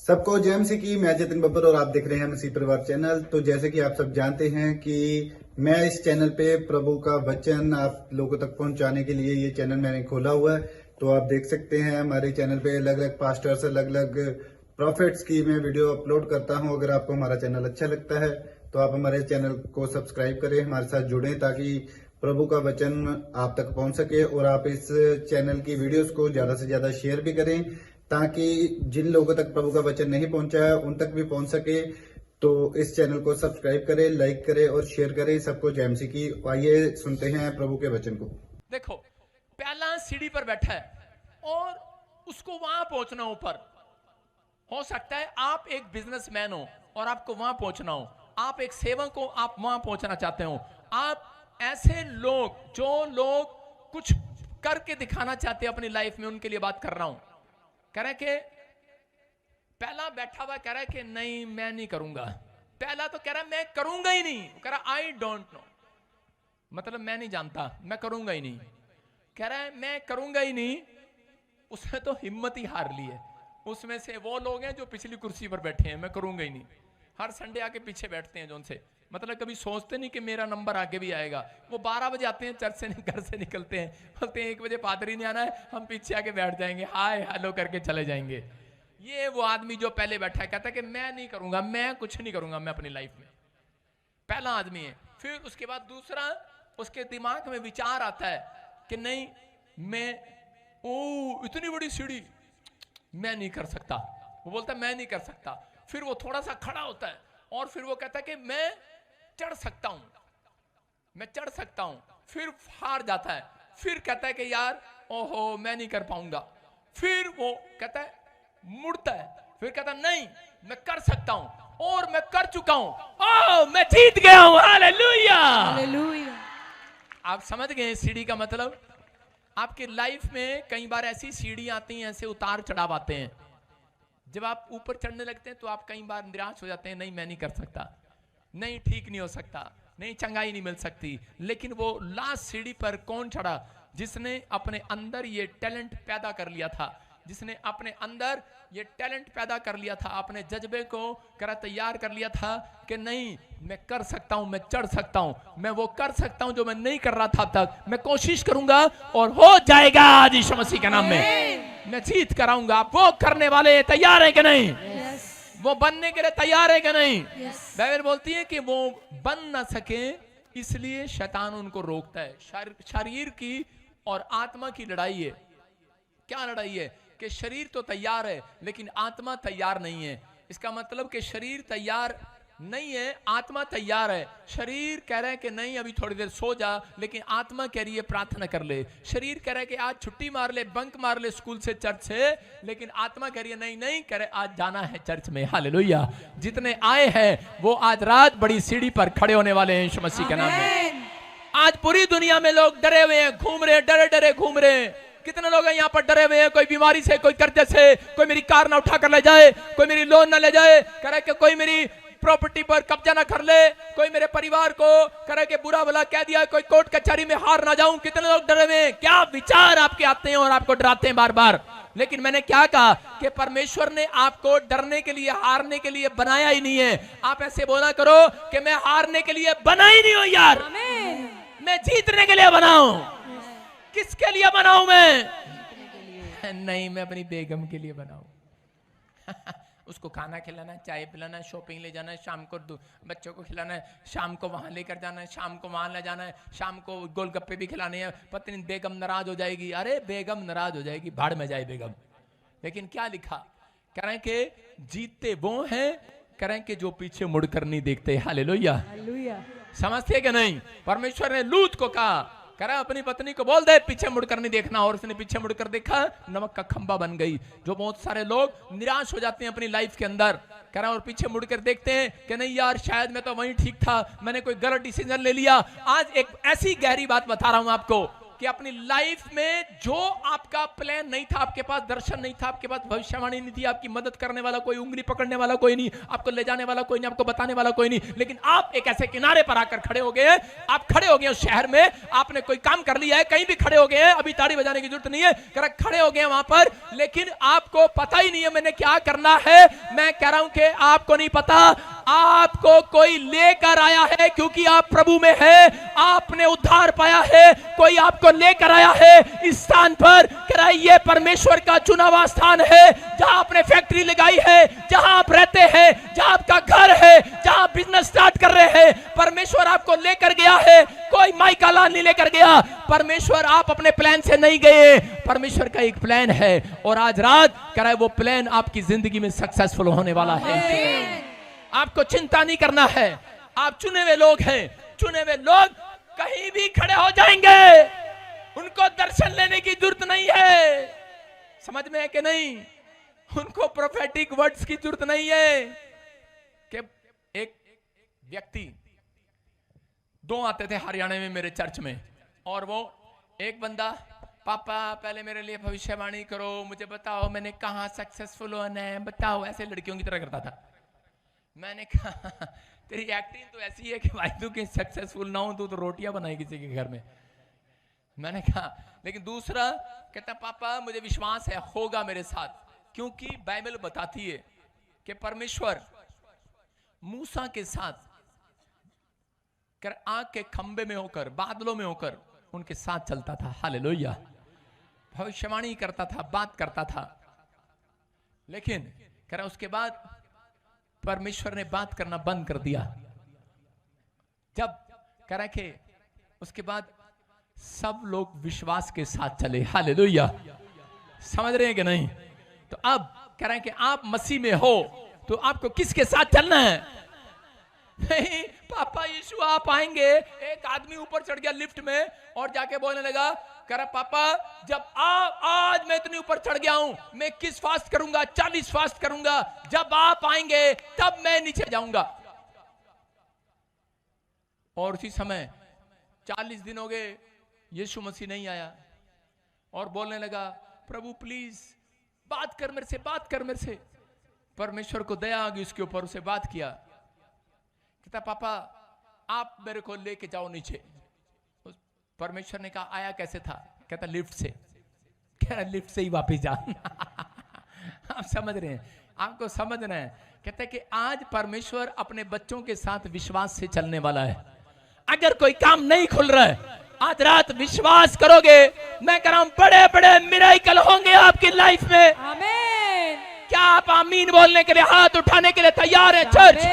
सबको जय मसीह की। मैं जतिन बब्बर और आप देख रहे हैं मसीह परिवार चैनल। तो जैसे कि आप सब जानते हैं कि मैं इस चैनल पे प्रभु का वचन आप लोगों तक पहुंचाने के लिए ये चैनल मैंने खोला हुआ है। तो आप देख सकते हैं हमारे चैनल पे अलग अलग पास्टर्स, अलग अलग प्रॉफिट्स की मैं वीडियो अपलोड करता हूं। अगर आपको हमारा चैनल अच्छा लगता है तो आप हमारे चैनल को सब्सक्राइब करें, हमारे साथ जुड़ें ताकि प्रभु का वचन आप तक पहुंच सके। और आप इस चैनल की वीडियोस को ज्यादा से ज्यादा शेयर भी करें ताकि जिन लोगों तक प्रभु का वचन नहीं पहुंचा है उन तक भी पहुंच सके। तो इस चैनल को सब्सक्राइब करें, लाइक करें और शेयर करें। सबको जय मसीह की। आइए सुनते हैं प्रभु के वचन को। देखो, पहला सीढ़ी पर बैठा है और उसको वहां पहुंचना ऊपर। हो सकता है आप एक बिजनेसमैन हो और आपको वहां पहुंचना हो, आप एक सेवक हो, आप वहां पहुंचना चाहते हो। आप ऐसे लोग जो लोग कुछ करके दिखाना चाहते हैं अपनी लाइफ में, उनके लिए बात कर रहा हूं। कह रहे कि पहला बैठा हुआ कह रहा है कि नहीं मैं नहीं करूंगा। पहला तो कह रहा है मैं करूंगा ही नहीं, कह रहा आई डोंट नो, मतलब मैं नहीं जानता, मैं करूंगा ही नहीं। कह रहा है मैं करूंगा ही नहीं, उसने तो हिम्मत ही हार ली है। उसमें से वो लोग हैं जो पिछली कुर्सी पर बैठे हैं, मैं करूंगा ही नहीं, हर संडे आके पीछे बैठते हैं जो उनसे, मतलब कभी सोचते नहीं कि मेरा नंबर आगे भी आएगा। वो 12 बजे आते हैं चर्च से, घर से निकलते हैं, बोलते हैं 1 बजे पादरी नहीं आना है, हम पीछे आके बैठ जाएंगे, हाय हेलो करके चले जाएंगे। ये वो आदमी जो पहले बैठा है, कहता है कि मैं नहीं करूंगा, मैं कुछ नहीं करूंगा मैं अपनी लाइफ में। पहला आदमी है। फिर उसके बाद दूसरा, उसके दिमाग में विचार आता है कि नहीं मैं, ओ इतनी बड़ी सीढ़ी मैं नहीं कर सकता। वो बोलता है मैं नहीं कर सकता। फिर वो थोड़ा सा खड़ा होता है और फिर वो कहता है कि मैं चढ़ सकता हूं, मैं चढ़ सकता हूं। फिर हार जाता है, फिर कहता है कि यार ओहो मैं नहीं कर पाऊंगा। फिर वो कहता है, मुड़ता है, फिर कहता है नहीं मैं कर सकता हूं और मैं कर चुका हूं, ओह मैं जीत गया हूं, हालेलुया हालेलुया। आप समझ गए सीढ़ी का मतलब। आपके लाइफ में कई बार ऐसी सीढ़ी आती हैं, ऐसे उतार चढ़ाव आते हैं। जब आप ऊपर चढ़ने लगते हैं तो आप कई बार निराश हो जाते हैं, नहीं मैं नहीं कर सकता, नहीं ठीक नहीं हो सकता, नहीं चंगाई नहीं मिल सकती। लेकिन वो लास्ट सीढ़ी पर कौन चढ़ा? जिसने अपने अंदर ये टैलेंट पैदा कर लिया था, जिसने अपने अंदर ये टैलेंट पैदा कर लिया था, अपने जज्बे को करा तैयार कर लिया था कि नहीं मैं कर सकता हूं, मैं चढ़ सकता हूं, मैं वो कर सकता हूं जो मैं नहीं कर रहा था अब तक। मैं कोशिश करूंगा और हो जाएगा आज यीशु मसीह के नाम में। मैं जीत कराऊंगा। आप वो करने वाले तैयार है कि नहीं? वो बनने के लिए तैयार है कि नहीं? बाइबल बोलती है कि वो बन ना सके इसलिए शैतान उनको रोकता है। शरीर की और आत्मा की लड़ाई है। क्या लड़ाई है? कि शरीर तो तैयार है लेकिन आत्मा तैयार नहीं है। इसका मतलब कि शरीर तैयार नहीं है, आत्मा तैयार है। शरीर कह रहा है कि नहीं अभी थोड़ी देर सो जा, लेकिन आत्मा कह रही है प्रार्थना कर ले। शरीर कह रहा है कि आज छुट्टी मार ले, बंक मार ले स्कूल से, चर्च से, लेकिन आत्मा कह रही है नहीं नहीं, कह रहे आज जाना है चर्च में, हालेलुया। जितने आए हैं वो आज रात बड़ी सीढ़ी पर खड़े होने वाले हैं यीशु मसीह के नाम में। आज पूरी दुनिया में लोग डरे हुए हैं, घूम रहे, डरे डरे घूम रहे हैं। कितने लोग हैं यहाँ पर डरे हुए हैं, कोई बीमारी से, कोई कर्जे से, कोई मेरी कार ना उठा कर ले जाए, कोई मेरी लोन ना ले जाए, कह रहे कि कोई मेरी प्रॉपर्टी पर कब्जा ना कर ले, कोई मेरे परिवार को करे कि बुरा भला कह दिया, कोई कोर्ट कचहरी में हार ना जाऊं। कितने लोग डरे हुए हैं। क्या विचार आपके आते हैं और आपको डराते हैं बार बार। लेकिन मैंने क्या कहा कि परमेश्वर ने आपको डरने के लिए, हारने के लिए बनाया ही नहीं है। आप ऐसे बोला करो कि मैं हारने के लिए बना ही नहीं हूं यार, मैं जीतने के लिए बना हूं। किसके लिए बनाऊं मैं? नहीं मैं अपनी बेगम के लिए बनाऊं। उसको खाना खिलाना है, चाय पिलाना है, शॉपिंग ले जाना है, शाम को बच्चों को खिलाना है, शाम को वहां लेकर जाना है, शाम को वहां ले जाना है, शाम को गोलगप्पे भी खिलाने हैं। पत्नी बेगम नाराज हो जाएगी। अरे बेगम नाराज हो जाएगी, भाड़ में जाए बेगम। लेकिन क्या लिखा? कह रहे हैं कि जीतते वो हैं, कह रहे हैं कि जो पीछे मुड़कर नहीं देखते, हालेलुया। समझते कि नहीं? परमेश्वर ने लूत को कहा, कह रहा अपनी पत्नी को बोल दे पीछे मुड़कर नहीं देखना, और उसने पीछे मुड़कर देखा, नमक का खंबा बन गई। जो बहुत सारे लोग निराश हो जाते हैं अपनी लाइफ के अंदर, कह रहा और पीछे मुड़कर देखते हैं कि नहीं यार शायद मैं तो वहीं ठीक था, मैंने कोई गलत डिसीजन ले लिया। आज एक ऐसी गहरी बात बता रहा हूं आपको, कि अपनी लाइफ में जो आपका प्लान नहीं था, आपके पास दर्शन नहीं था, आपके पास भविष्यवाणी नहीं थी, आपकी मदद करने वाला कोई, उंगली पकड़ने वाला कोई नहीं, आपको ले जाने वाला कोई नहीं, आपको बताने वाला कोई नहीं, लेकिन आप एक ऐसे किनारे पर आकर खड़े हो गए हैं। आप खड़े हो गए उस शहर में, आपने कोई काम कर लिया है, कहीं भी खड़े हो गए हैं, अभी ताड़ी बजाने की जरूरत नहीं है, खड़े हो गए वहां पर, लेकिन आपको पता ही नहीं है मैंने क्या करना है। मैं कह रहा हूं कि आपको नहीं पता, आपको कोई लेकर आया है, क्योंकि आप प्रभु में है, आपने उद्धार पाया है, कोई आपको लेकर आया है इस स्थान पर। ये परमेश्वर का चुना हुआ स्थान है, जहां आपने फैक्ट्री लगाई है, जहां आप रहते हैं, जहां आपका घर है, जहां आप बिजनेस स्टार्ट कर रहे हैं, परमेश्वर आपको लेकर गया है। कोई माइका लाल नहीं लेकर गया, परमेश्वर, आप अपने प्लान से नहीं गए, परमेश्वर का एक प्लान है, और आज रात वो प्लान आपकी जिंदगी में सक्सेसफुल होने वाला है। आपको चिंता नहीं करना है, आप चुने हुए लोग हैं, चुने हुए लोग कहीं भी खड़े हो जाएंगे, उनको दर्शन लेने की जरूरत नहीं है। समझ में है कि नहीं? उनको प्रोफेटिक वर्ड्स की जरूरत नहीं है। कि एक व्यक्ति, दो आते थे हरियाणा में मेरे चर्च में, और वो एक बंदा, पापा पहले मेरे लिए भविष्यवाणी करो, मुझे बताओ मैंने कहां सक्सेसफुल होना है, बताओ, ऐसे लड़कियों की तरह करता था। मैंने कहा तेरी एक्टिंग तो ऐसी है कि भाई तू कहीं सक्सेसफुल ना हो, तू तो रोटियां बनाई किसी के घर में। मैंने कहा, लेकिन दूसरा कहता पापा मुझे विश्वास है होगा मेरे साथ, क्योंकि बाइबल बताती है कि परमेश्वर मूसा के साथ आग के खंबे में होकर, बादलों में होकर उनके साथ चलता था। हालेलुया। भविष्यवाणी करता था, बात करता था, लेकिन कह रहा उसके बाद परमेश्वर ने बात करना बंद कर दिया। जब कह रहा कि उसके बाद सब लोग विश्वास के साथ चले। हालेलुया। समझ रहे हैं कि नहीं? तो अब कह रहे हैं कि आप मसीह में हो तो आपको किसके साथ चलना है? नहीं पापा यीशु आप आएंगे। एक आदमी ऊपर चढ़ गया लिफ्ट में और जाके बोलने लगा, कह रहा पापा जब आज मैं इतनी ऊपर चढ़ गया हूं, मैं 21 फास्ट करूंगा, 40 फास्ट करूंगा, जब आप आएंगे तब मैं नीचे जाऊंगा। और उसी समय 40 दिन हो गए, यीशु मसीह नहीं आया, और बोलने लगा प्रभु प्लीज बात कर मेरे से, बात कर मेरे से। परमेश्वर को दया आ गई उसके ऊपर, उसे बात किया। कहता पापा आप मेरे को लेके जाओ नीचे। परमेश्वर ने कहा आया कैसे था? कहता लिफ्ट से। कह रहा लिफ्ट से ही वापस जा। आप समझ रहे हैं? आपको समझना है। कहते हैं कि आज परमेश्वर अपने बच्चों के साथ विश्वास से चलने वाला है। अगर कोई काम नहीं खुल रहा है, आज रात विश्वास करोगे, मैं कह रहा हूं बड़े बड़े मिरेकल होंगे आपकी लाइफ में। आमीन। क्या आप आमीन बोलने के लिए, हाथ उठाने के लिए तैयार है चर्च?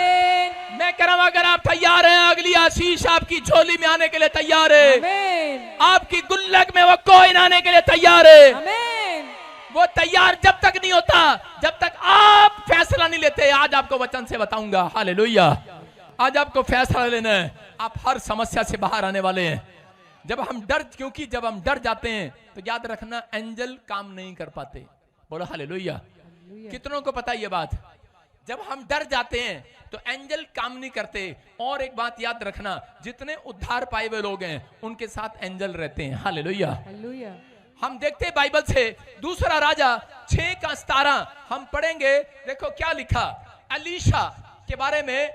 मैं कह रहा हूं अगर आप तैयार हैं, अगली आशीष आपकी झोली में आने के लिए तैयार है। आमीन। आपकी गुल्लक में वो कोइन आने के लिए तैयार है। आमीन। वो तैयार जब तक नहीं होता जब तक आप फैसला नहीं लेते। आज आपको वचन से बताऊंगा। हालेलुया। आज आपको फैसला लेना है। आप हर समस्या से बाहर आने वाले हैं। क्योंकि जब हम डर जाते हैं तो याद रखना एंजल काम नहीं कर पाते। बोलो हालेलुया। कितनों को पता ये बात? जब हम डर जाते हैं तो एंजल काम नहीं करते। और एक बात याद रखना, जितने उद्धार पाए हुए लोग हैं उनके साथ एंजल रहते हैं। हालेलुया। हम देखते हैं बाइबल से दूसरा राजा 6:17 हम पढ़ेंगे। देखो क्या लिखा एलीशा के बारे में,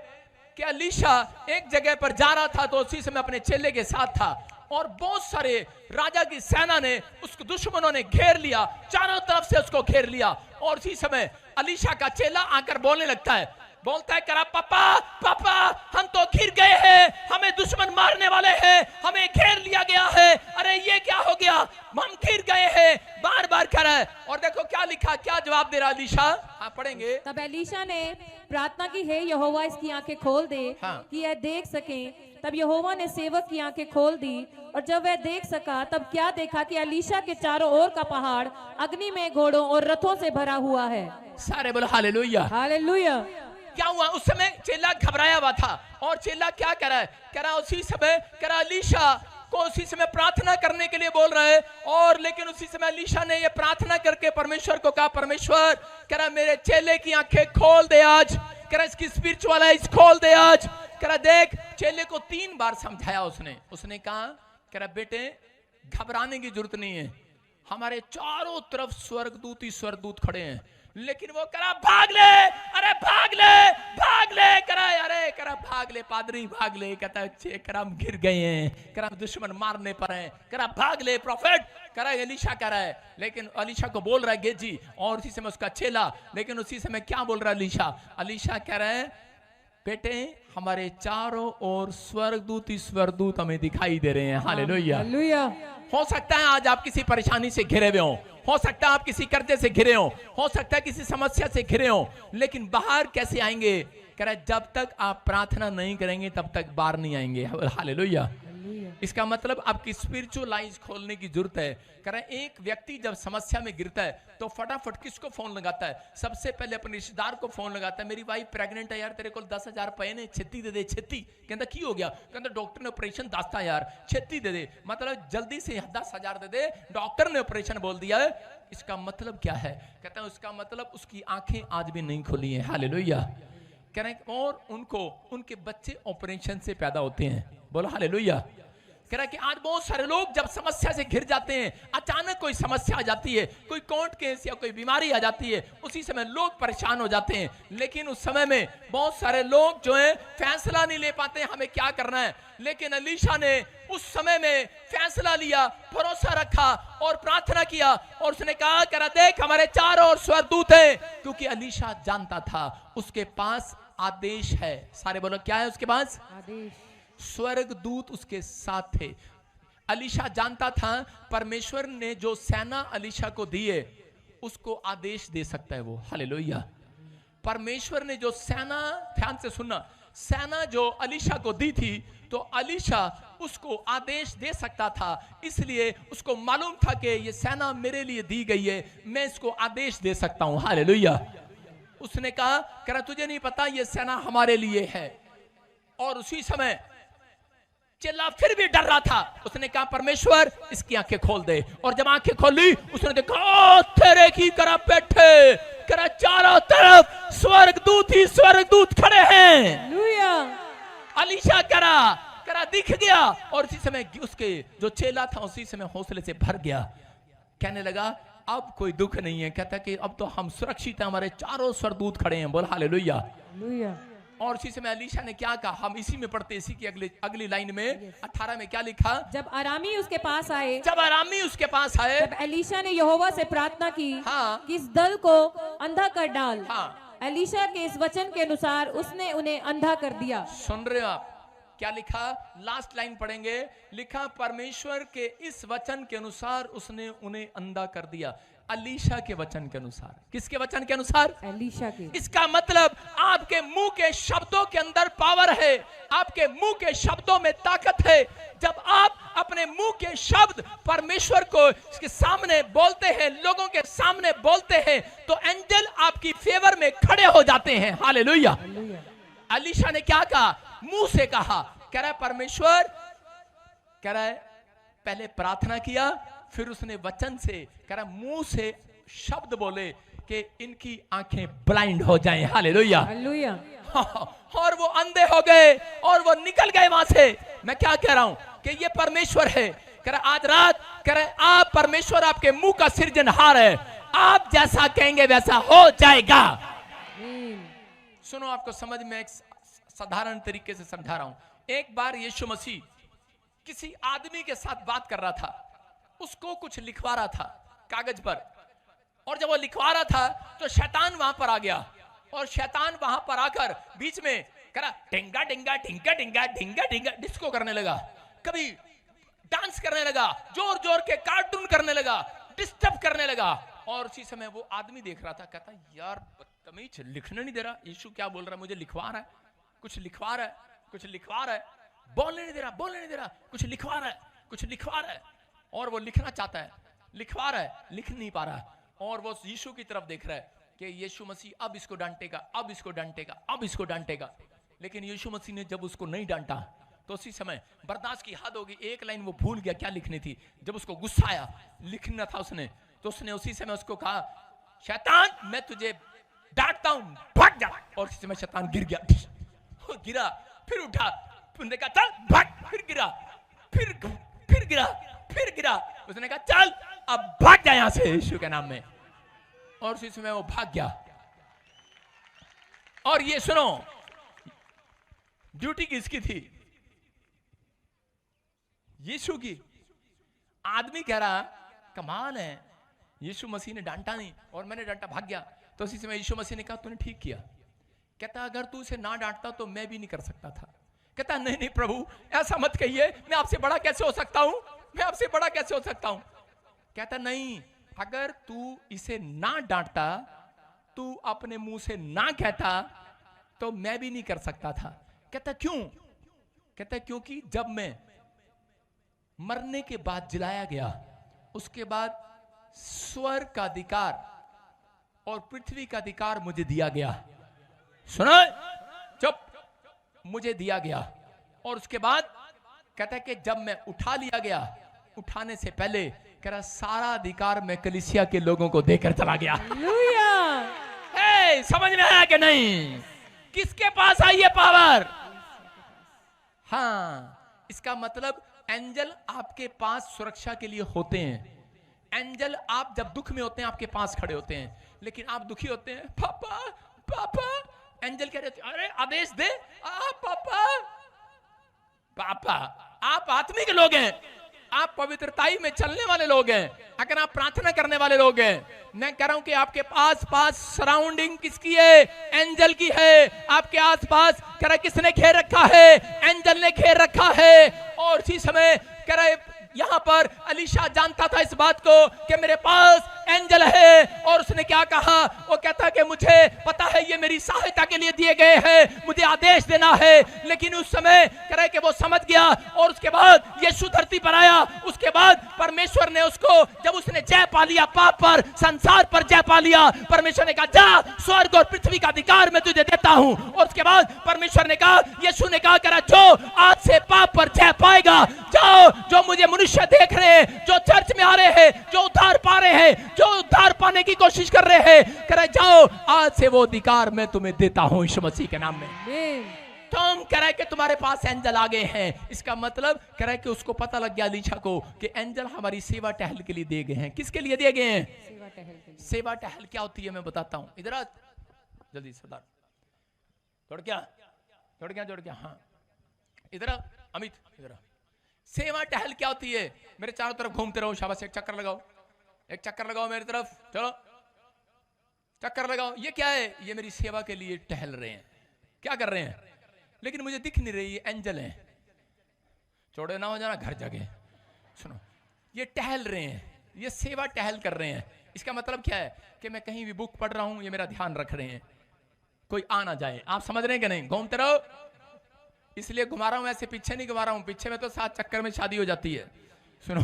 कि एलीशा एक जगह पर जा रहा था, तो उसी समय अपने चेले के साथ था, और बहुत सारे राजा की सेना ने उसको, दुश्मनों ने घेर लिया, चारों तरफ से उसको घेर लिया। और उसी समय एलीशा का चेला आकर बोलने लगता है, बोलता है करा पापा पापा हम तो घिर गए हैं, हमें दुश्मन मारने वाले हैं, हमें घेर लिया गया है, अरे ये क्या हो गया, हम घिर गए हैं, बार बार कह रहा है। और देखो क्या लिखा, क्या जवाब दे रहा एलीशा। हाँ पढ़ेंगे। तब एलीशा ने प्रार्थना की, हे यहोवा इसकी आंखें खोल दे। हाँ। कि यह देख सके। तब यहोवा ने सेवक की आंखें खोल दी, और जब वह देख सका तब क्या देखा कि एलीशा के चारों ओर का पहाड़ अग्नि में घोड़ों और रथों से भरा हुआ है। सारे बोलो हालेलुया। हालेलुया। क्या हुआ? उस समय चेला घबराया हुआ था, और चेला क्या कह रहा है? कह रहा उसी समय, कह रहा एलीशा को उसी समय प्रार्थना करने के लिए बोल रहे हैं। और लेकिन उसी समय एलीशा ने ये प्रार्थना करके परमेश्वर को कहा, परमेश्वर कह रहा मेरे चेले की आंखें खोल दे आज, कह रहा इसकी स्पिरिचुअल आइज खोल दे आज। कह रहा देख, चेले को 3 बार समझाया उसने कहा, कह रहा बेटे घबराने की जरूरत नहीं है। हमारे चारों तरफ स्वर्गदूत ही स्वर्गदूत खड़े हैं, लेकिन वो करा भाग ले, अरे भाग ले, भाग ले, करा अरे करा भाग ले पादरी भाग ले, कहता है करा हम गिर गए हैं, करा दुश्मन मारने पर हैं, करा भाग ले प्रॉफिट, करा एलीशा कह रहा है। लेकिन एलीशा को बोल रहा है गेजी, और उसी समय उसका चेला, लेकिन उसी समय क्या बोल रहा है एलीशा कह रहा है बेटे हमारे चारों ओर स्वर्गदूत ही स्वर्गदूत हमें दिखाई दे रहे हैं। हालेलुया। हालेलुया। हो सकता है आज आप किसी परेशानी से घिरे हुए हो सकता है आप किसी कर्जे से घिरे हो सकता है किसी समस्या से घिरे हो, लेकिन बाहर कैसे आएंगे? कह रहा है जब तक आप प्रार्थना नहीं करेंगे तब तक बाहर नहीं आएंगे। हालेलुया। इसका मतलब आपकी स्पिरिचुअल आइज खोलने की जरूरत है। कह रहा है एक व्यक्ति जब समस्या में गिरता है तो फटाफट किसको फोन लगाता है? सबसे पहले अपने रिश्तेदार को फोन लगाता है, मेरी वाइफ प्रेग्नेंट है यार, तेरे को 10,000 पे ने, छेती दे दे, छेती। कहता की हो गया? कहता डॉक्टर ने ऑपरेशन दसता यार, छेती दे दे, मतलब जल्दी से 10,000 दे दे, डॉक्टर ने ऑपरेशन बोल दिया है। इसका मतलब क्या है? कहता है उसका मतलब उसकी आंखें आज भी नहीं खुली है। हालेलुया। कह रहे हैं और उनको उनके बच्चे ऑपरेशन से पैदा होते हैं। बोलो हालेलुया। कह रहा है कि आज बहुत सारे लोग जब समस्या से घिर जाते हैं, अचानक कोई समस्या आ जाती है, कोई कोर्ट केस या कोई बीमारी आ जाती है, उसी समय लोग परेशान हो जाते हैं। लेकिन उस समय में बहुत सारे लोग जो है फैसला नहीं ले पाते हमें क्या करना है। लेकिन एलीशा ने उस समय में फैसला लिया, भरोसा रखा और प्रार्थना किया, और उसने कहा कह रहा देख हमारे चारों ओर स्वर्गदूत हैं, क्योंकि एलीशा जानता था उसके पास आदेश है। सारे बोलो क्या है उसके पास? आदेश। स्वर्गदूत उसके साथ थे। एलीशा जानता था परमेश्वर ने जो सेना एलीशा को दी है उसको आदेश दे सकता है वो। हालेलुया। परमेश्वर ने जो सेना, ध्यान से सुनना, सेना जो एलीशा को दी थी तो एलीशा उसको आदेश दे सकता था, इसलिए उसको मालूम था कि ये सेना मेरे लिए दी गई है, मैं इसको आदेश दे सकता हूं। हालेलुया। उसने कहा कह तुझे नहीं पता ये सेना हमारे लिए है। और उसी समय चेला फिर भी डर रहा था, उसने कहा परमेश्वर इसकी आंखें खोल दे। और जब आंखें खोली उसने देखा तेरे की करा बैठे, करा चारों तरफ स्वर्गदूत ही स्वर्गदूत खड़े हैं। एलीशा करा दिख गया, और उसी समय उसके जो चेला था उसी समय हौसले से भर गया, कहने लगा अब कोई दुख नहीं है। कहता कि अब तो हम सुरक्षित हैं, हमारे चारों स्वर्गदूत खड़े हैं। बोल हालेलुया। और इसी समय एलीशा ने क्या कहा? हम इसी में पढ़ते, इसी की अगली लाइन में 18 में क्या लिखा? जब अरामी उसके पास आए, तब एलीशा ने यहोवा से प्रार्थना की कि इस दल को अंधा कर डाल। एलीशा के इस वचन के अनुसार उसने उन्हें अंधा कर दिया। सुन रहे हो आप? क्या लिखा? लास्ट लाइन पढ़ेंगे, लिखा परमेश्वर के इस वचन के अनुसार उसने उन्हें अंधा कर दिया। एलीशा के वचन के अनुसार। किसके वचन के अनुसार? एलीशा के। इसका मतलब आपके मुंह के शब्दों के अंदर पावर है, आपके मुंह के शब्दों में ताकत है। जब आप अपने मुंह के शब्द परमेश्वर को इसके सामने बोलते हैं, लोगों के सामने बोलते हैं, तो एंजल आपकी फेवर में खड़े हो जाते हैं। हालेलुया। एलीशा ने क्या कहा? मुंह से कहा, कह रहा है परमेश्वर, कह रहा है पहले प्रार्थना किया, फिर उसने वचन से, कह रहा मुंह से शब्द बोले कि इनकी आंखें ब्लाइंड हो जाएं। हालेलुया। हालेलुया। और वो अंधे हो गए और वो निकल गए वहां से। मैं क्या कह रहा हूं कि ये परमेश्वर है। कह रहा आज रात, कह रहा आप परमेश्वर आपके मुंह का सृजनहार है, आप जैसा कहेंगे वैसा हो जाएगा। सुनो, आपको समझ में एक साधारण तरीके से समझा रहा हूं। एक बार यीशु मसीह किसी आदमी के साथ बात कर रहा था, उसको कुछ लिखवा रहा था कागज पर, और जब वो लिखवा रहा था तो शैतान वहां पर आ गया, और शैतान वहां पर आकर बीच में करा ढिंगा ढिंगा ढिंगा ढिंगा ढिंगा ढिंगा डिस्को करने लगा, कभी डांस करने लगा, जोर जोर के कार्टून करने लगा, डिस्टर्ब करने लगा। और उसी समय वो आदमी देख रहा था, कहता यार बदतमीज, लिखने नहीं दे रहा, यीशु क्या बोल रहा है, मुझे लिखवा रहा है, कुछ लिखवा रहा है, कुछ लिखवा रहा है, बोलने नहीं दे रहा, बोलने नहीं दे रहा, कुछ लिखवा रहा है, कुछ लिखवा रहा है। और वो लिखना चाहता है, लिखवा रहा है, लिख नहीं पा रहा। और वो यीशु की तरफ देख रहा है कि यीशु मसीह अब इसको डांटेगा, अब इसको डांटेगा, अब इसको डांटेगा। लेकिन यीशु मसीह ने जब उसको नहीं डांटा तो उसी समय बर्दाश्त की हद होगी, एक लाइन वो भूल गया क्या लिखनी थी। जब उसको गुस्सा आया, लिखना था उसने, तो उसने उसी समय उसको कहा शैतान मैं तुझे डांटता हूं, भाग जा। और उसी समय शैतान गिर गया, गिरा, फिर उठा, फिर कहा चल भाग, फिर गिरा, फिर गिरा, फिर गिरा। उसने कहा चल अब भाग जा यहां से यीशु के नाम में, और उसी समय वो भाग गया। और ये सुनो, ड्यूटी किसकी थी? यीशु की। आदमी कह रहा कमाल है, यीशु मसीह ने डांटा नहीं और मैंने डांटा, भाग गया। तो उसी समय यीशु मसीह ने कहा तूने ठीक किया। कहता अगर तू उसे ना डांटता तो मैं भी नहीं कर सकता था। कहता नहीं नहीं प्रभु ऐसा मत कहिए, मैं आपसे बड़ा कैसे हो सकता हूं, मैं आपसे बड़ा कैसे हो सकता हूं। कहता नहीं, अगर तू इसे ना डांटता, तू अपने मुंह से ना कहता तो मैं भी नहीं कर सकता था। कहता क्यों? कहता क्योंकि जब मैं मरने के बाद जिलाया गया, उसके बाद स्वर्ग का अधिकार और पृथ्वी का अधिकार मुझे दिया गया। सुनो चुप, मुझे दिया गया। और उसके बाद कहता है कि जब मैं उठा लिया गया, उठाने से पहले कह रहा सारा अधिकार मैं कलीसिया के लोगों को देकर चला गया। हे, समझ में आया कि नहीं? किसके पास आई ये पावर? हाँ, इसका मतलब एंजल आपके पास सुरक्षा के लिए होते हैं। एंजल आप जब दुख में होते हैं आपके पास खड़े होते हैं, लेकिन आप दुखी होते हैं, पापा पापा, एंजल कह रहे थे अरे आदेश दे, पापा पापा। आप आत्मिक लोग हैं, आप पवित्रताई में चलने वाले लोग हैं, अगर आप प्रार्थना करने वाले लोग हैं। मैं कह रहा हूं कि आपके पास सराउंडिंग किसकी है? एंजल की है। आपके आसपास कह रहा किसने घेर रखा है? एंजल ने घेर रखा है। और इसी समय कह रहा यहां पर अलीशा जानता था इस बात को कि मेरे पास एंजल है। और उसने क्या कहा? वो कहता कि मुझे पता है ये मेरी सहायता के लिए दिए गए हैं, मुझे आदेश देना है। लेकिन उस समय कह रहा है कि वो समझ गया। और उसके बाद यीशु धरती पर आया। उसके बाद परमेश्वर ने उसको, जब उसने जय पा लिया पाप पर, संसार पर जय पा लिया, परमेश्वर ने कहा जा, स्वर्ग और पृथ्वी का अधिकार मैं तुझे देता हूं। और उसके बाद परमेश्वर ने कहा, यीशु ने कहा करा जो आज से पाप पर जय पाएगा, जाओ, जो मुझे मनुष्य देख रहे हैं, जो चर्च में आ रहे हैं, जो उद्धार पा रहे हैं, जो उद्धार पाने की कोशिश कर रहे हैं, कह रहे जाओ, आज से वो अधिकार मैं तुम्हें देता हूं यीशु मसीह के नाम में। तुम कह रहे कि तुम्हारे पास एंजल आ गए हैं। इसका मतलब कह रहे कि उसको पता लग गया अलीशा को कि एंजल हमारी सेवा टहल के लिए दिए गए हैं। किसके लिए दिए गए हैं? सेवा टहल क्या होती है मैं बताता हूं। इधर आ जल्दी सरदार, जोड़ क्या, हाँ इधर अमित, इधर। सेवा टहल क्या होती है? मेरे चारों तरफ घूमते रहो, शाबाश, एक चक्कर लगाओ मेरी तरफ, चलो चक्कर लगाओ। ये क्या है? ये मेरी सेवा के लिए टहल रहे हैं। क्या कर रहे हैं? लेकिन मुझे दिख नहीं रही, ये एंजल हैं। चौड़े ना हो जाना घर जगह। सुनो, ये टहल रहे हैं, ये सेवा टहल कर रहे हैं। इसका मतलब क्या है कि मैं कहीं भी बुक पढ़ रहा हूं, ये मेरा ध्यान रख रहे हैं, कोई आ ना जाए। आप समझ रहे हैं कि नहीं? घूमते रहो, इसलिए घुमा रहा हूं, ऐसे पीछे नहीं घुमा रहा हूं। पीछे में तो 7 चक्कर में शादी हो जाती है। सुनो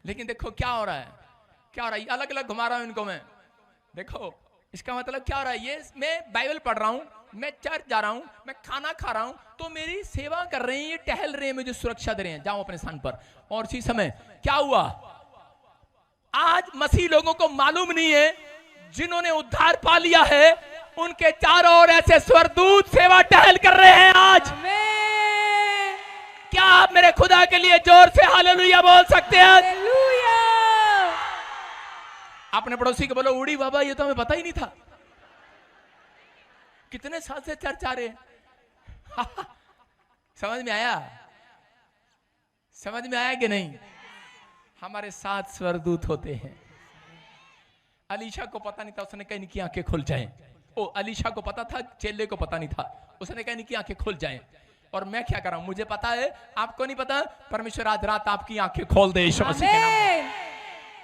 लेकिन देखो क्या हो रहा है, क्या हो रहा है, अलग अलग घुमा रहा हूं इनको मैं। देखो इसका मतलब क्या हो रहा है, ये मैं बाइबल पढ़ रहा हूं, मैं चर्च जा रहा हूं, मैं खाना खा रहा हूं, तो मेरी सेवा कर रहे हैं, ये टहल रहे हैं, मुझे सुरक्षा दे रहे हैं, जाओ अपने स्थान पर। और इसी समय क्या हुआ, आज मसीह लोगों को मालूम नहीं है, जिन्होंने उद्धार पा लिया है उनके चारों ओर ऐसे स्वर्गदूत सेवा टहल कर रहे हैं आज। क्या आप मेरे खुदा के लिए जोर से हालेलुया बोल सकते हैं? अपने पड़ोसी को बोलो, उड़ी बाबा ये तो हमें पता ही नहीं था, कितने साल से चर्च आ रहे हैं। समझ में आया? समझ में आया कि नहीं? हमारे साथ स्वर्गदूत होते हैं। अलीशा को पता नहीं था, उसने कहा इनकी आंखें खुल जाएं। ओ अलीशा को पता था, चेले को पता नहीं था, उसने कहा इनकी आंखें खुल जाएं। और मैं क्या कर रहा हूं, मुझे पता है, आपको नहीं पता। परमेश्वर आज रात आपकी आंखें खोल दे यीशु मसीह के नाम में।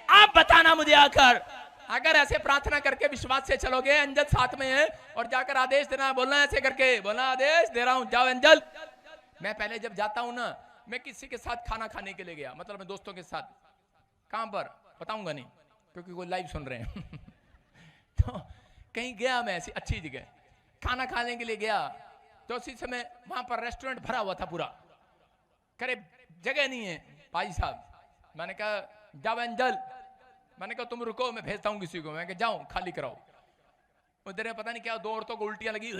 आप बताना मुझे आकर, अगर ऐसे प्रार्थना करके विश्वास से चलोगे, एंजल साथ में है, और जाकर आदेश देना, बोलना ऐसे करके, बोलना आदेश दे रहा हूं, जाओ एंजल। मैं पहले जब जाता हूं ना, मैं किसी के साथ खाना खाने के लिए गया, मतलब मैं दोस्तों के साथ, कहां पर बताऊंगा नहीं क्योंकि वो लाइव सुन रहे हैं। तो कहीं गया मैं ऐसी अच्छी जगह खाना खाने के लिए गया, तो उसी समय वहां पर रेस्टोरेंट भरा हुआ था पूरा, करे जगह नहीं है भाई साहब। मैंने कहा जाओ एंजल, मैंने कहा तुम रुको मैं भेजता हूं किसी को, मैं कहा जाओ खाली कराओ। उधर पता नहीं क्या 2 औरतों को उल्टियां लगी,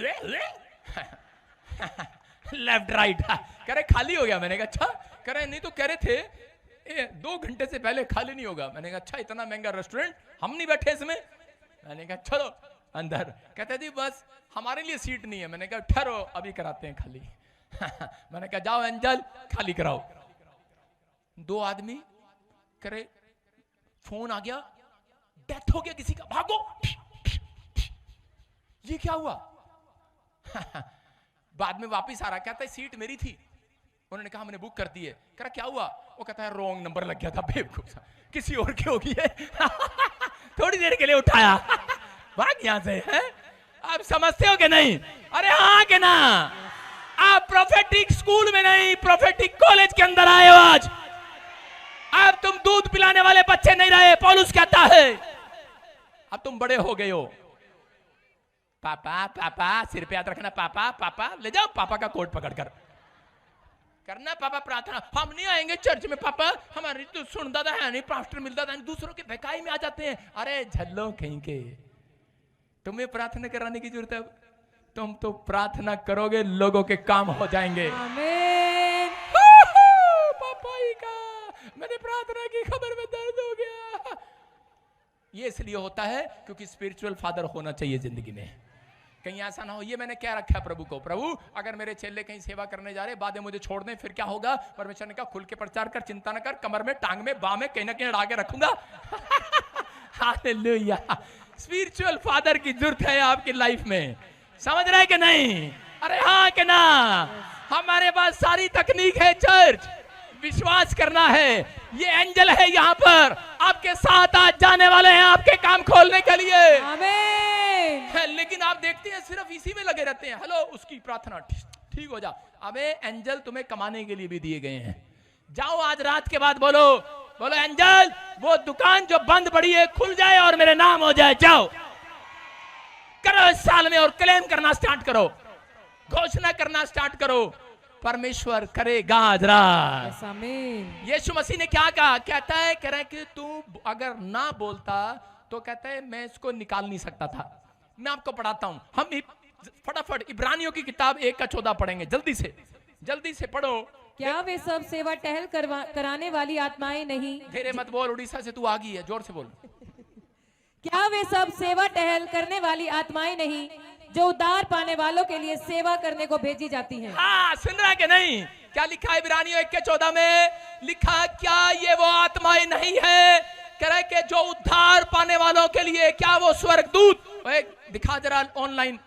लेफ्ट राइट, कह रहे खाली हो गया। मैंने कहा अच्छा, कह रहे नहीं तो कह रहे थे 2 घंटे से पहले खाली नहीं होगा। मैंने कहा अच्छा इतना महंगा रेस्टोरेंट, हम नहीं बैठे इसमें। मैंने कहा चलो अंदर। कहते जी बस हमारे लिए सीट नहीं है। मैंने कहा ठहरो अभी कराते हैं खाली। मैंने कहा जाओ एंजल खाली कराओ। 2 आदमी करे, फोन आ गया, डेथ हो गया किसी का, भागो। ये क्या हुआ? बाद में वापस आ रहा, कहता है सीट मेरी थी। उन्होंने कहा हमने बुक कर दी है। कह रहा क्या हुआ? वो कहता है रॉन्ग नंबर लग गया था, बेवकूफ किसी और की होगी है। थोड़ी देर के लिए उठाया, भाग यहां से है। आप समझते हो कि नहीं? अरे हाँ कि ना? आप प्रोफेटिक स्कूल में नहीं, प्रोफेटिक कॉलेज के अंदर आए हो आज। अब तुम दूध पिलाने वाले बच्चे नहीं रहे। पौलुस कहता है अब तुम बड़े हो गए हो। पापा पापा, सिर पे याद रखना, पापा पापा, ले जाओ पापा का कोट पकड़कर करना पापा प्रार्थना। हम नहीं आएंगे चर्च में पापा, हमारी तो सुनता था है नहीं, पास्टर मिलता था, दूसरों के बहकाई में आ जाते हैं। अरे झल्लो कहीं के, तुम्हें प्रार्थना कराने की जरूरत है? तुम तो प्रार्थना करोगे लोगों के काम हो जाएंगे। आमीन। पापा ही का मैंने प्रार्थना की, खबर में दर्द हो गया। ये इसलिए होता है क्योंकि स्पिरिचुअल फादर होना चाहिए जिंदगी में। कहीं ऐसा ना हो, ये मैंने क्या रखा है प्रभु को, प्रभु अगर मेरे चेले कहीं सेवा करने जा रहे, बाद में मुझे छोड़ दें फिर क्या होगा? परमेश्वर ने कहा खुल के प्रचार कर, चिंता न कर, कमर में, टांग में, बाह में, कहीं ना कहीं अड़ा के रखूंगा। हालेलुया। स्पिरिचुअल फादर की जरूरत है आपकी लाइफ में, समझ रहे कि नहीं? अरे हाँ कि ना? हमारे पास सारी तकनीक है चर्च, विश्वास करना है। ये एंजल है यहाँ पर, आपके साथ आज जाने वाले हैं आपके काम खोलने के लिए। आमीन। लेकिन आप देखते हैं सिर्फ इसी में लगे रहते हैं। हेलो उसकी प्रार्थना ठीक हो जा। अबे एंजल तुम्हें कमाने के लिए भी दिए गए हैं। जाओ आज रात के बाद बोलो, बोलो एंजल वो दुकान जो बंद पड़ी है खुल जाए और मेरे नाम हो जाए। जाओ करो इस साल में और क्लेम करना स्टार्ट करो, घोषणा करना स्टार्ट करो, परमेश्वर करेगा आज रात। आमीन। यीशु मसीह ने क्या कहा? कहता है कह रहा है कि तू अगर ना बोलता तो कहता है मैं इसको निकाल नहीं सकता था। मैं आपको पढ़ाता हूं, हम फटाफट इब्रानियों की किताब 1:14 पढ़ेंगे, जल्दी से पढ़ो। क्या वे सब सेवा टहल कराने वाली आत्माएं नहीं? धीरे मत बोल, उड़ीसा से तू आ गई है, जोर से बोल। क्या वे सब सेवा टहल करने वाली आत्माएं नहीं जो उद्धार पाने वालों के लिए सेवा करने को भेजी जाती हैं? हाँ, सुन रहा कि नहीं? क्या लिखा है इब्रानियों 1:14 में? लिखा क्या ये वो आत्माएं नहीं है कह रहा है कि जो उद्धार पाने वालों के लिए? क्या वो स्वर्गदूत? दिखा जरा ऑनलाइन।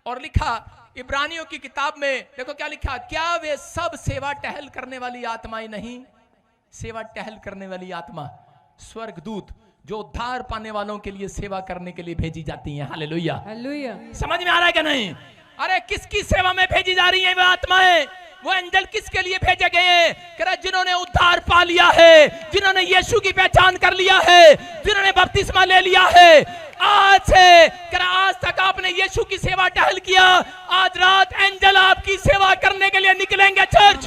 और लिखा इब्रानियों की किताब में, देखो क्या लिखा, क्या वे सब सेवा टहल करने वाली आत्माएं नहीं? सेवा टहल करने वाली आत्मा स्वर्गदूत जो उद्धार पाने वालों के लिए सेवा करने के लिए भेजी जाती हैं। Hallelujah, hallelujah. समझ में आ रहा है कि नहीं? अरे किसकी सेवा में भेजी जा रही है वो आत्माएं? वो एंजल किसके लिए भेजे गए हैं? कह रहा जिन्होंने उद्धार पा लिया है, जिन्होंने यीशु की पहचान कर लिया है, जिन्होंने बपतिस्मा ले लिया है। आज से कह रहा आज तक आपने यीशु की सेवा टहल किया, आज रात एंजल आपकी सेवा करने के लिए निकलेंगे चर्च।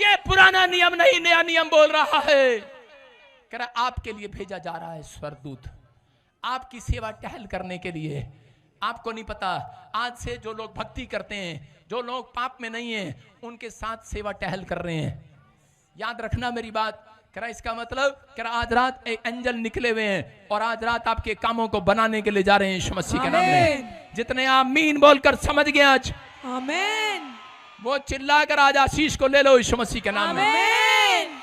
ये पुराना नियम नहीं, नया नियम बोल रहा है। कह रहा आपके लिए भेजा जा रहा है स्वर्गदूत, आपकी सेवा टहल करने के लिए। आपको नहीं पता, आज से जो लोग भक्ति करते हैं, जो लोग पाप में नहीं हैं, उनके साथ सेवा टहल कर रहे हैं। याद रखना मेरी बात। कह रहा इसका मतलब, कह रहा आज रात एक एंजल निकले हुए हैं और आज रात आपके कामों को बनाने के लिए जा रहे हैं यीशु मसीह के नाम में। जितने आमीन बोलकर समझ गए आज, आमीन, वो चिल्लाकर आज आशीष को ले लो यीशु मसीह के नाम में।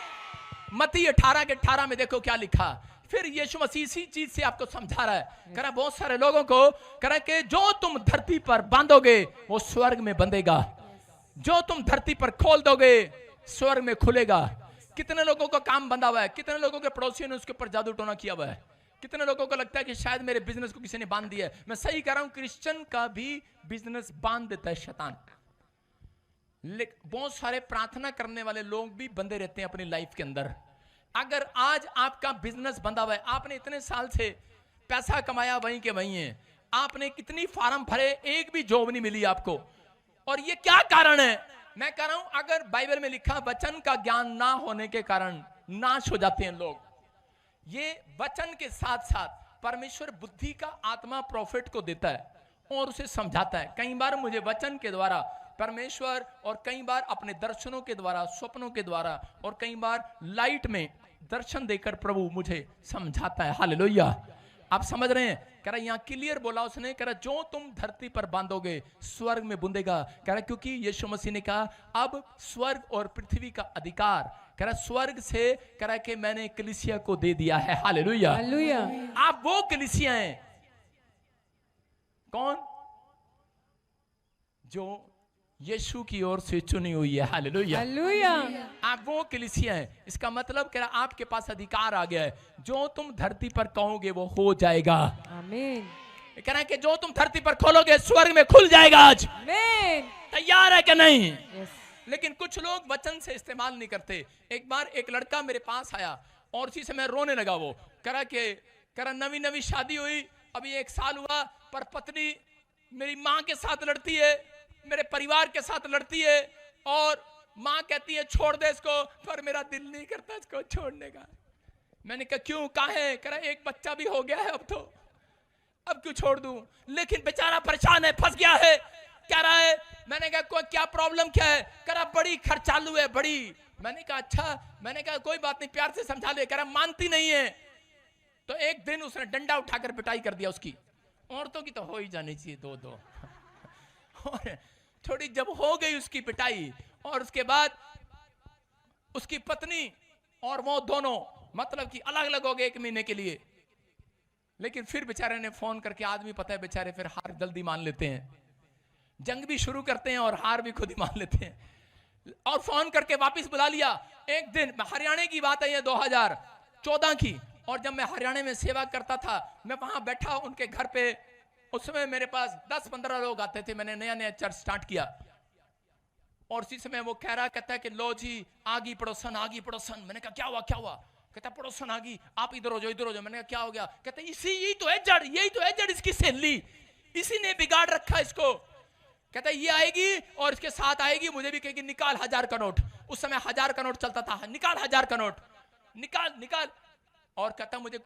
मत्ती 18:18 में देखो क्या लिखा। फिर यीशु मसीह इसी चीज से आपको समझा रहा है। कह रहा बहुत सारे लोगों को कह रहा कि जो तुम धरती पर बांधोगे वो स्वर्ग में बंधेगा, जो तुम धरती पर खोल दोगे स्वर्ग में खुलेगा। कितने लोगों का काम बंधा हुआ है, कितने लोगों के पड़ोसियों ने उसके ऊपर जादू टोना किया हुआ है, कितने लोगों को लगता है कि शायद मेरे बिजनेस को किसी ने बांध दिया है। मैं सही कह रहा हूं, क्रिश्चियन का भी बिजनेस बांध देता है शैतान। बहुत सारे प्रार्थना करने वाले लोग भी बंधे रहते हैं अपनी लाइफ के अंदर। अगर आज आपका बिजनेस बंधा हुआ है, आपने इतने साल से पैसा कमाया वहीं के वहीं है, आपने कितनी फार्म भरे, एक भी जॉब नहीं मिली आपको, और ये क्या कारण है? मैं कह रहा हूं अगर बाइबल में लिखा वचन का ज्ञान ना होने के कारण नाश हो जाते हैं लोग। ये वचन के साथ साथ परमेश्वर बुद्धि का आत्मा प्रॉफिट को देता है और उसे समझाता है। कई बार मुझे वचन के द्वारा परमेश्वर और कई बार अपने दर्शनों के द्वारा, स्वप्नों के द्वारा और कई बार लाइट में दर्शन देकर प्रभु मुझे समझाता है। हालेलुया। आप समझ रहे हैं? कह रहा यहाँ क्लियर बोला उसने, कह रहा जो तुम धरती पर बांधोगे स्वर्ग में बूंदेगा। कह रहा क्योंकि यीशु मसीह ने कहा अब स्वर्ग और पृथ्वी का अधिकार, कह रहा स्वर्ग से, कह रहा कि मैंने कलीसिया को दे दिया है। हालेलुया। हालेलुया। आप वो कलीसिया हैं, कौन? जो यीशु की ओर से चुनी हुई है। हालेलुया। हालेलुया। आप वो कलीसिया हैं। इसका मतलब कह रहा आपके पास अधिकार आ गया है, जो तुम धरती पर कहोगे वो हो जाएगा। आमीन। कह रहा है कि जो तुम धरती पर खोलोगे स्वर्ग में खुल जाएगा। आज आमीन। तैयार है कि नहीं? यस। लेकिन कुछ लोग वचन से इस्तेमाल नहीं करते। एक बार एक लड़का मेरे पास आया और उसी समय रोने लगा। वो कह रहा नवी नवी शादी हुई, अभी 1 साल हुआ, पर पत्नी मेरी माँ के साथ लड़ती है, मेरे परिवार के साथ लड़ती है, और माँ कहती है छोड़ दे इसको, पर मेरा दिल नहीं करता इसको छोड़ने का। मैंने कहा क्यों, कहाँ है? कह रहा एक बच्चा भी हो गया है अब क्यों छोड़ दूं? लेकिन बेचारा परेशान है, फंस गया है। कह रहा है, मैंने कहा क्या प्रॉब्लम क्या है? कह रहा बड़ी खर्चालू है, बड़ी। मैंने कहा अच्छा। मैंने कहा कोई बात नहीं, प्यार से समझा ले। कह रहा मानती नहीं है। तो एक दिन उसने डंडा उठाकर पिटाई कर दिया उसकी। औरतों की तो हो ही जानी चाहिए 2-2। और थोड़ी जब हो गई उसकी पिटाई, और उसके बाद उसकी पत्नी और वो दोनों मतलब कि अलग अलग हो गए 1 महीने के लिए। लेकिन फिर बेचारे ने फोन करके, आदमी पता है बेचारे फिर हार जल्दी मान लेते हैं, जंग भी शुरू करते हैं और हार भी खुद ही मान लेते हैं, और फोन करके वापस बुला लिया। एक दिन हरियाणा की बात है ये 2014 की, और जब मैं हरियाणा में सेवा करता था, मैं वहां बैठा उनके घर पे। उस समय मेरे पास 10-15 लोग आते थे, मैंने नया नया चर्च स्टार्ट किया। और इसी समय वो कहता है कि लो जी आ गई पड़ोसन, आ गई पड़ोसन। मैंने कहा क्या हुआ? कहता पड़ोसन आ गई, आप इधर हो जाओ। मैंने कहा क्या हो गया? कहता यही तो है जड़ इसकी सहेली, इसी ने बिगाड़ रखा इसको। कहता ये आएगी और इसके साथ आएगी, मुझे भी कहेगी निकाल 1000 का नोट। उस समय 1000 का नोट चलता था, निकाल 1000 का नोट, निकाल। और कहता मुझे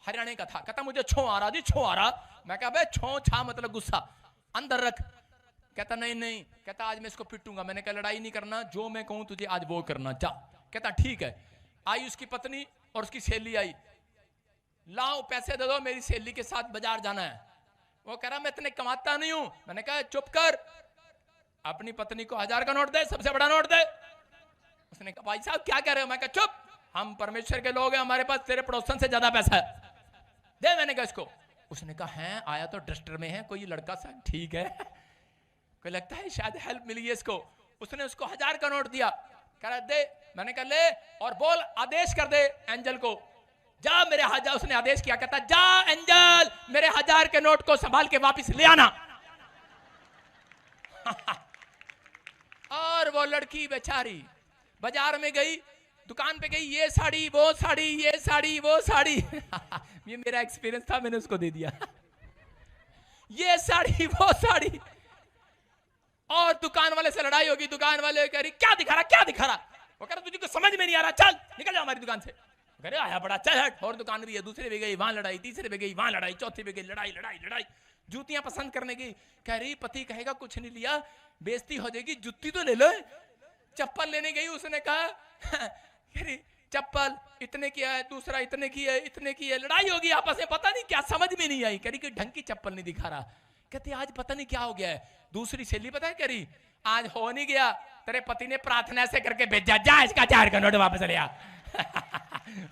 हरियाणा का था, कहता मुझे छो आ रहा जी, छो आ रहा। मैं कहा छो छा मतलब गुस्सा, अंदर रख। कहता नहीं। कहता आज मैं इसको पिटूंगा। मैंने कहा लड़ाई नहीं करना, जो मैं कहूं तुझे आज वो करना, जा। कहता ठीक है। आई उसकी पत्नी और उसकी सहेली आई, लाओ पैसे दे दो, मेरी सहेली के साथ बाजार जाना है। वो कह रहा मैं इतने कमाता नहीं हूं। मैंने कहा चुप कर, अपनी पत्नी को 1000 का नोट दे, सबसे बड़ा नोट दे। उसने कहा भाई साहब क्या कह रहे हो? मैं कहा चुप, हम परमेश्वर के लोग हैं, हमारे पास तेरे पड़ोसन से ज्यादा पैसा है, दे। मैंने कहा इसको। उसने कहा है आया तो डस्टर में है कोई लड़का सा, ठीक है, कोई लगता है शायद हेल्प मिली है इसको। उसने उसको 1000 का नोट दिया, कह रहा दे। मैंने कहा ले, और बोल आदेश कर दे एंजल को, जा मेरे 1000। उसने आदेश किया, कहता जा एंजल मेरे 1000 के नोट को संभाल के वापस ले आना। और वो लड़की बेचारी बाजार में गई, दुकान पे गई, ये साड़ी वो साड़ी, ये साड़ी वो साड़ी। ये मेरा एक्सपीरियंस था, मैंने उसको दे दिया। ये साड़ी वो साड़ी। और दुकान वाले से लड़ाई होगी, दुकान वाले कह रही क्या दिखा रहा? वो कह रहा तुझे कुछ समझ में नहीं आ रहा, चल निकल जा हमारी दुकान से। अरे आया बड़ा, चल हट। और दुकान भी है, दूसरे भी गई, वहां लड़ाई, तीसरे भी गई, वहां लड़ाई, चौथी भी गई, लड़ाई। जूतियां पसंद करने की, कह रही पति कहेगा कुछ नहीं लिया, बेइज्जती हो जाएगी, जुत्ती तो ले लो। चप्पल लेने गई, उसने कहा चप्पल इतने की है, दूसरा इतने की है, लड़ाई होगी आपस में, पता नहीं क्या, समझ में नहीं आई। कह रही कि ढंग की चप्पल नहीं दिखा रहा। कहती आज पता नहीं क्या हो गया है। दूसरी सहेली पता है कह रही आज हो नहीं गया, तेरे पति ने प्रार्थना से करके भेजा, जा इसका 1000 का नोट वापस ले आ।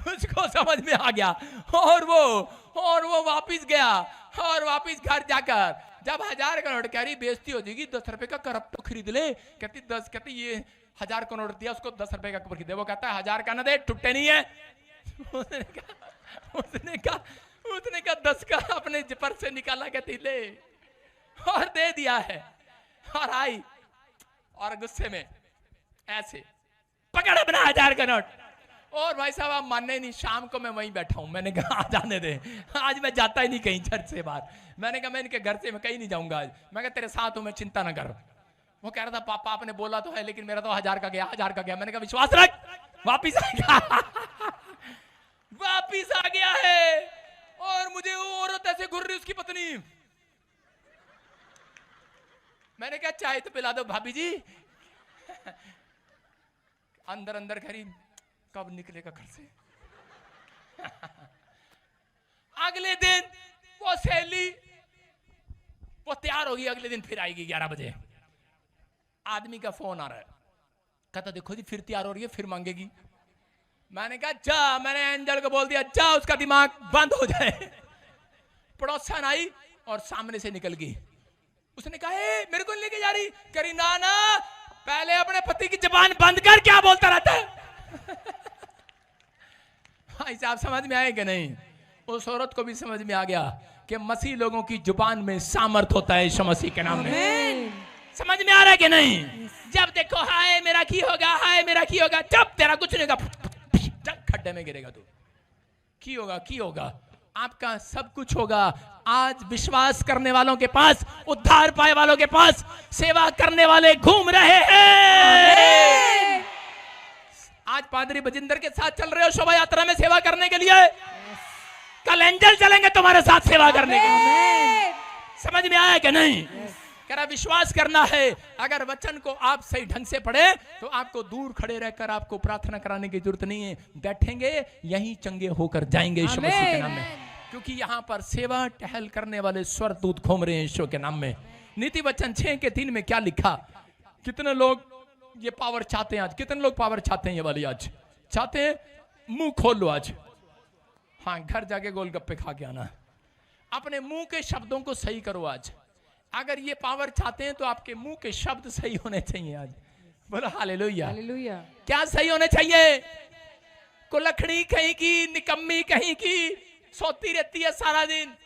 उसको समझ में आ गया, और वो वापिस गया, और वापिस घर जाकर जब 1000 का नोट, कह रही बेइज्जती हो जाएगी, 10 रुपए का करप तो खरीद ले। कहती ये 1000 का नोट दिया उसको, 10 रुपए का कप खरीदे। वो कहता है 1000 का ना दे, टूटे नहीं है। उसने कहा 10 का अपने जिपर से निकाला, कहती ले, और दे दिया है। और आई और गुस्से में ऐसे पकड़ अपना 1000 का नोट। और भाई साहब आप मानने नहीं, शाम को मैं वहीं बैठा हूं। मैंने कहा जाने दे, आज मैं जाता ही नहीं कहीं चर्च से बाहर। मैंने कहा मैं इनके घर से मैं कहीं नहीं जाऊंगा आज। मैं कहा तेरे साथ हूं मैं, चिंता ना कर। वो कह रहा था पापा आपने बोला तो है, लेकिन मेरा तो 1000 का गया। मैंने कहा विश्वास रख, वापिस आ गया। वापिस आ गया है। और मुझे वो औरत ऐसे घूर रही, उसकी पत्नी मैंने कहा चाय तो पिला दो भाभी जी। अंदर अंदर खरी कब निकलेगा घर से। अगले दिन वो सहेली वो तैयार होगी, अगले दिन फिर आएगी 11 बजे। आदमी का फोन आ रहा है, कहता देखो जी फिर तैयार हो रही है, फिर मांगेगी। मैंने कहा जा, मैंने एंजल को बोल दिया जा उसका दिमाग बंद हो जाए। पड़ोसन आई और सामने से निकल गई। उसने कहा मेरे को लेके जा रही, करी ना ना पहले अपने पति की जुबान बंद कर, क्या बोलता रहता है। भाई साहब समझ में आए कि नहीं? उस औरत को भी समझ में आ गया कि मसीह लोगों की जुबान में सामर्थ होता है यीशु मसीह के नाम में। समझ में आ रहा है कि नहीं? जब देखो हाय मेरा की होगा, हाय मेरा की होगा, जब तेरा कुछ नहीं होगा, खड्डे में गिरेगा तू। की होगा आपका सब कुछ होगा। आज विश्वास करने वालों के पास, उद्धार पाए वालों के पास सेवा करने वाले घूम रहे हैं। आज पादरी बजिंदर के साथ चल रहे हो शोभा यात्रा में सेवा करने के लिए, कल एंजल चलेंगे तुम्हारे साथ सेवा करने के लिए। समझ में आया कि नहीं? करा विश्वास करना है। अगर वचन को आप सही ढंग से पढ़े तो आपको दूर खड़े रहकर आपको प्रार्थना कराने की जरूरत नहीं है, बैठेंगे यहीं चंगे होकर जाएंगे यीशु मसीह के नाम में। क्योंकि यहाँ पर सेवा टहल करने वाले स्वर्गदूत घूम रहे हैं यीशु के नाम में। नीति वचन 6:3 में क्या लिखा? कितने लोग ये पावर चाहते हैं आज? कितने लोग पावर चाहते हैं? ये वाली आज चाहते हैं? मुंह खोल लो आज। हाँ, घर जाके गोलगप्पे खा के आना। अपने मुंह के शब्दों को सही करो आज। अगर ये पावर चाहते हैं तो आपके मुंह के शब्द सही होने चाहिए आज। बोलो हालेलुया। हालेलुया। क्या सही होने चाहिए? कुलखड़ी कहीं की, निकम्मी कहीं की, सोती रहती है सारा दिन।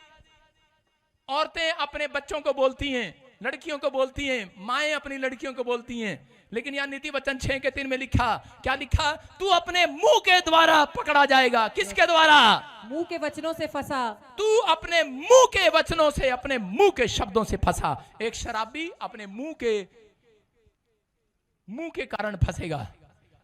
औरतें अपने बच्चों को बोलती हैं, लड़कियों को बोलती हैं, माएं अपनी लड़कियों को बोलती हैं। लेकिन यहाँ नीति वचन 6:3 में लिखा, क्या लिखा? तू अपने मुंह के द्वारा पकड़ा जाएगा। किसके द्वारा? मुंह के वचनों से फंसा। तू अपने मुंह के वचनों से, अपने मुंह के शब्दों से फंसा। एक शराबी अपने मुंह के कारण फंसेगा।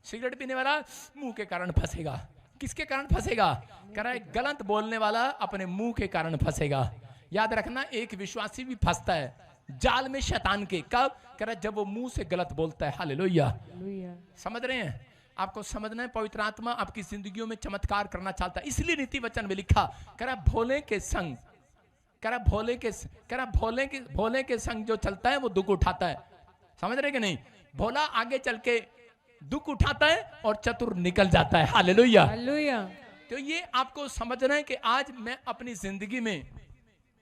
सिगरेट पीने वाला मुंह के कारण फंसेगा। किसके कारण फंसेगा? कह रहा है गलत बोलने वाला अपने मुंह के कारण फंसेगा। याद रखना, एक विश्वासी भी फंसता है जाल में शैतान के। कब? कह रहा है जब वो मुंह से गलत बोलता है। हालेलुया। समझ रहे हैं? आपको समझना है, पवित्र आत्मा आपकी जिंदगियों में चमत्कार करना चाहता है। इसलिए नीति वचन में लिखा, कह रहा भोले के संग, कह रहा भोले के संग जो चलता है वो दुख उठाता है। समझ रहे कि नहीं? भोला आगे चल के दुख उठाता है और चतुर निकल जाता है। हालेलुया। हालेलुया। तो ये आपको समझना है कि आज मैं अपनी जिंदगी में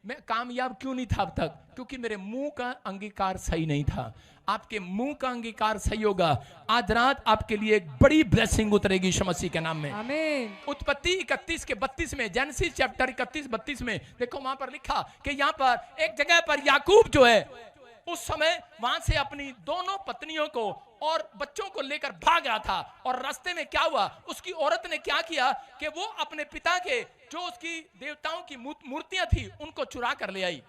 मैं कामयाब क्यों नहीं था अब तक? क्योंकि मेरे मुंह का अंगीकार सही नहीं था। आपके मुंह का अंगीकार सही होगा। आज रात आपके लिए एक बड़ी ब्लेसिंग उतरेगी यीशु मसीह के नाम में। आमीन। उत्पत्ति 31:32 में, जेनेसिस चैप्टर 31:32 में देखो, वहां पर लिखा कि यहाँ पर एक जगह पर याकूब जो है उस समय वहां से अपनी दोनों पत्नियों को और बच्चों को लेकर भाग रहा था। और रास्ते में क्या हुआ? उसकी औरत ने क्या किया कि वो अपने पिता के जो उसकी देवताओं की मूर्तियां थी उनको चुरा कर ले आई।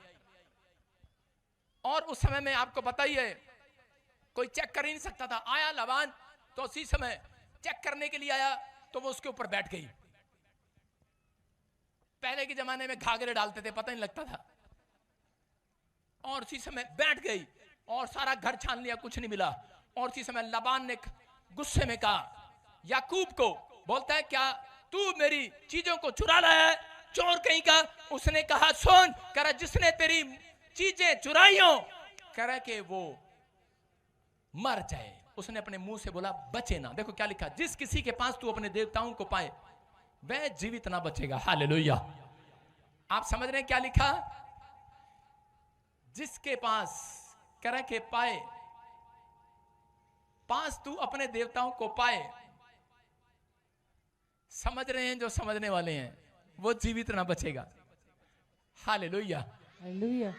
और उस समय में आपको पता ही है, कोई चेक कर ही नहीं सकता था। आया लाबान तो उसी समय चेक करने के लिए आया तो वो उसके ऊपर बैठ गई। पहले के जमाने में घाघरे डालते थे, पता नहीं लगता था। और उसी समय बैठ गई और सारा घर छान लिया, कुछ नहीं मिला। और उसी समय लाबान ने गुस्से में कहा याकूब को, बोलता है क्या तू मेरी चीजों को चुरा लाया है, चोर कहीं का? उसने कहा सुन, कह रहा जिसने तेरी चीजें चुराई हो, कह रहा कि वो मर जाए। उसने अपने मुंह से बोला बचे ना। देखो क्या लिखा, जिस किसी के पास तू अपने देवताओं को पाए वह जीवित ना बचेगा। हालेलुया। आप समझ रहे हैं क्या लिखा? जिसके पास, कह रहा के पाए, पास तू अपने देवताओं को पाए। समझ रहे हैं? जो समझने वाले हैं वो जीवित ना बचेगा। हालेलुया। हालेलुया।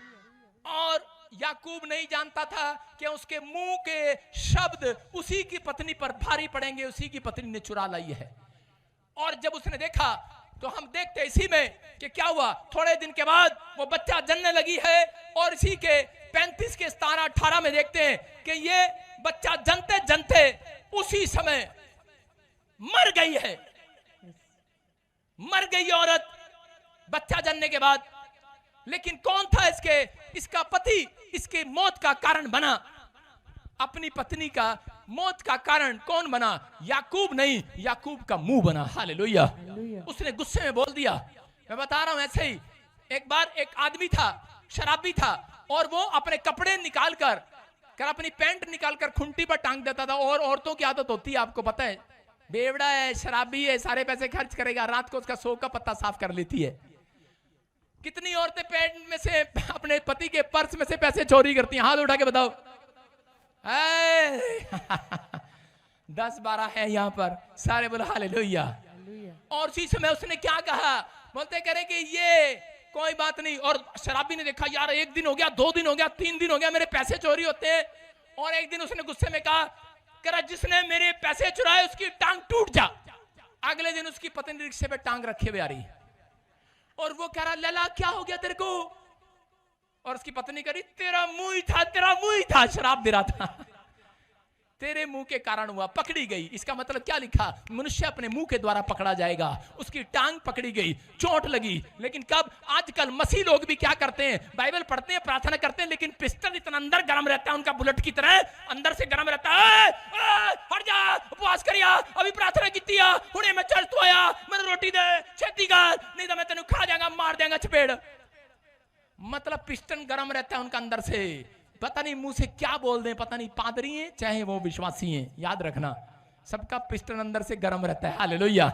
और याकूब नहीं जानता था कि उसके मुंह के शब्द उसी की पत्नी पर भारी पड़ेंगे। उसी की पत्नी ने चुरा लाई है। और जब उसने देखा तो हम देखते इसी में कि क्या हुआ। थोड़े दिन के बाद वो बच्चा जन्मने लगी है और इसी के 35 के 17-18 में देखते हैं कि ये बच्चा जनते जनते उसी समय मर गई है। मर गई औरत बच्चा जनने के बाद। लेकिन कौन था इसका पति इसके मौत का कारण बना? अपनी पत्नी का मौत का कारण कौन बना? याकूब नहीं, याकूब का मुंह बना। हालेलुया। उसने गुस्से में बोल दिया। मैं बता रहा हूं ऐसे ही एक बार एक आदमी था, शराबी था, और वो अपने कपड़े निकालकर अपनी पैंट निकालकर खुंटी पर टांग देता था। और औरतों की आदत होती है, आपको पता है, बेवड़ा है, शराबी है, सारे पैसे खर्च करेगा, रात को उसका सौ का पत्ता साफ कर लेती है। कितनी औरतें पैंट में से अपने पति के पर्स में से पैसे चोरी करती हैं? हाथ उठा के बताओ। 10-12 है यहाँ पर, सारे बोला हालेलुया। और उसी समय उसने क्या कहा? बोलते करे कि ये कोई बात नहीं। और शराबी ने देखा, यार 1 दिन हो गया, 2 दिन हो गया, 3 दिन हो गया, मेरे पैसे चोरी होते हैं। और एक दिन उसने गुस्से में कहा, जिसने मेरे पैसे चुराए उसकी टांग टूट जा। अगले दिन उसकी पत्नी रिक्शे पे टांग रखे हुए आ रही, और वो कह रहा, लला क्या हो गया तेरे को? और उसकी पत्नी कह रही, तेरा मुंह ही था, शराब दे रहा था, तेरे मुंह के कारण हुआ, पकड़ी गई। इसका मतलब क्या लिखा? मनुष्य अपने मुंह के द्वारा पकड़ा जाएगा। उसकी टांग पकड़ी गई, चोट लगी। लेकिन कब? आजकल मसीह लोग भी क्या करते हैं? बाइबल पढ़ते हैं, प्रार्थना करते हैं, लेकिन पिस्टन इतना अंदर गर्म रहता है उनका, बुलेट की तरह अंदर से गर्म रहता है। हट जा, उपवास करिया, अभी प्रार्थना की दिया, हुणे मैं चर्च तो आया, मैंने रोटी दे, छेती कर, नहीं तो मैं तेन खा जाऊंगा, मार देंगा चपेड़। मतलब पिस्टन गर्म रहता है उनका अंदर से, पता नहीं मुंह से क्या बोल दें, पता नहीं पादरी हैं चाहे वो विश्वासी हैं, याद रखना सबका पिस्टन अंदर से गर्म रहता है। हालेलुया।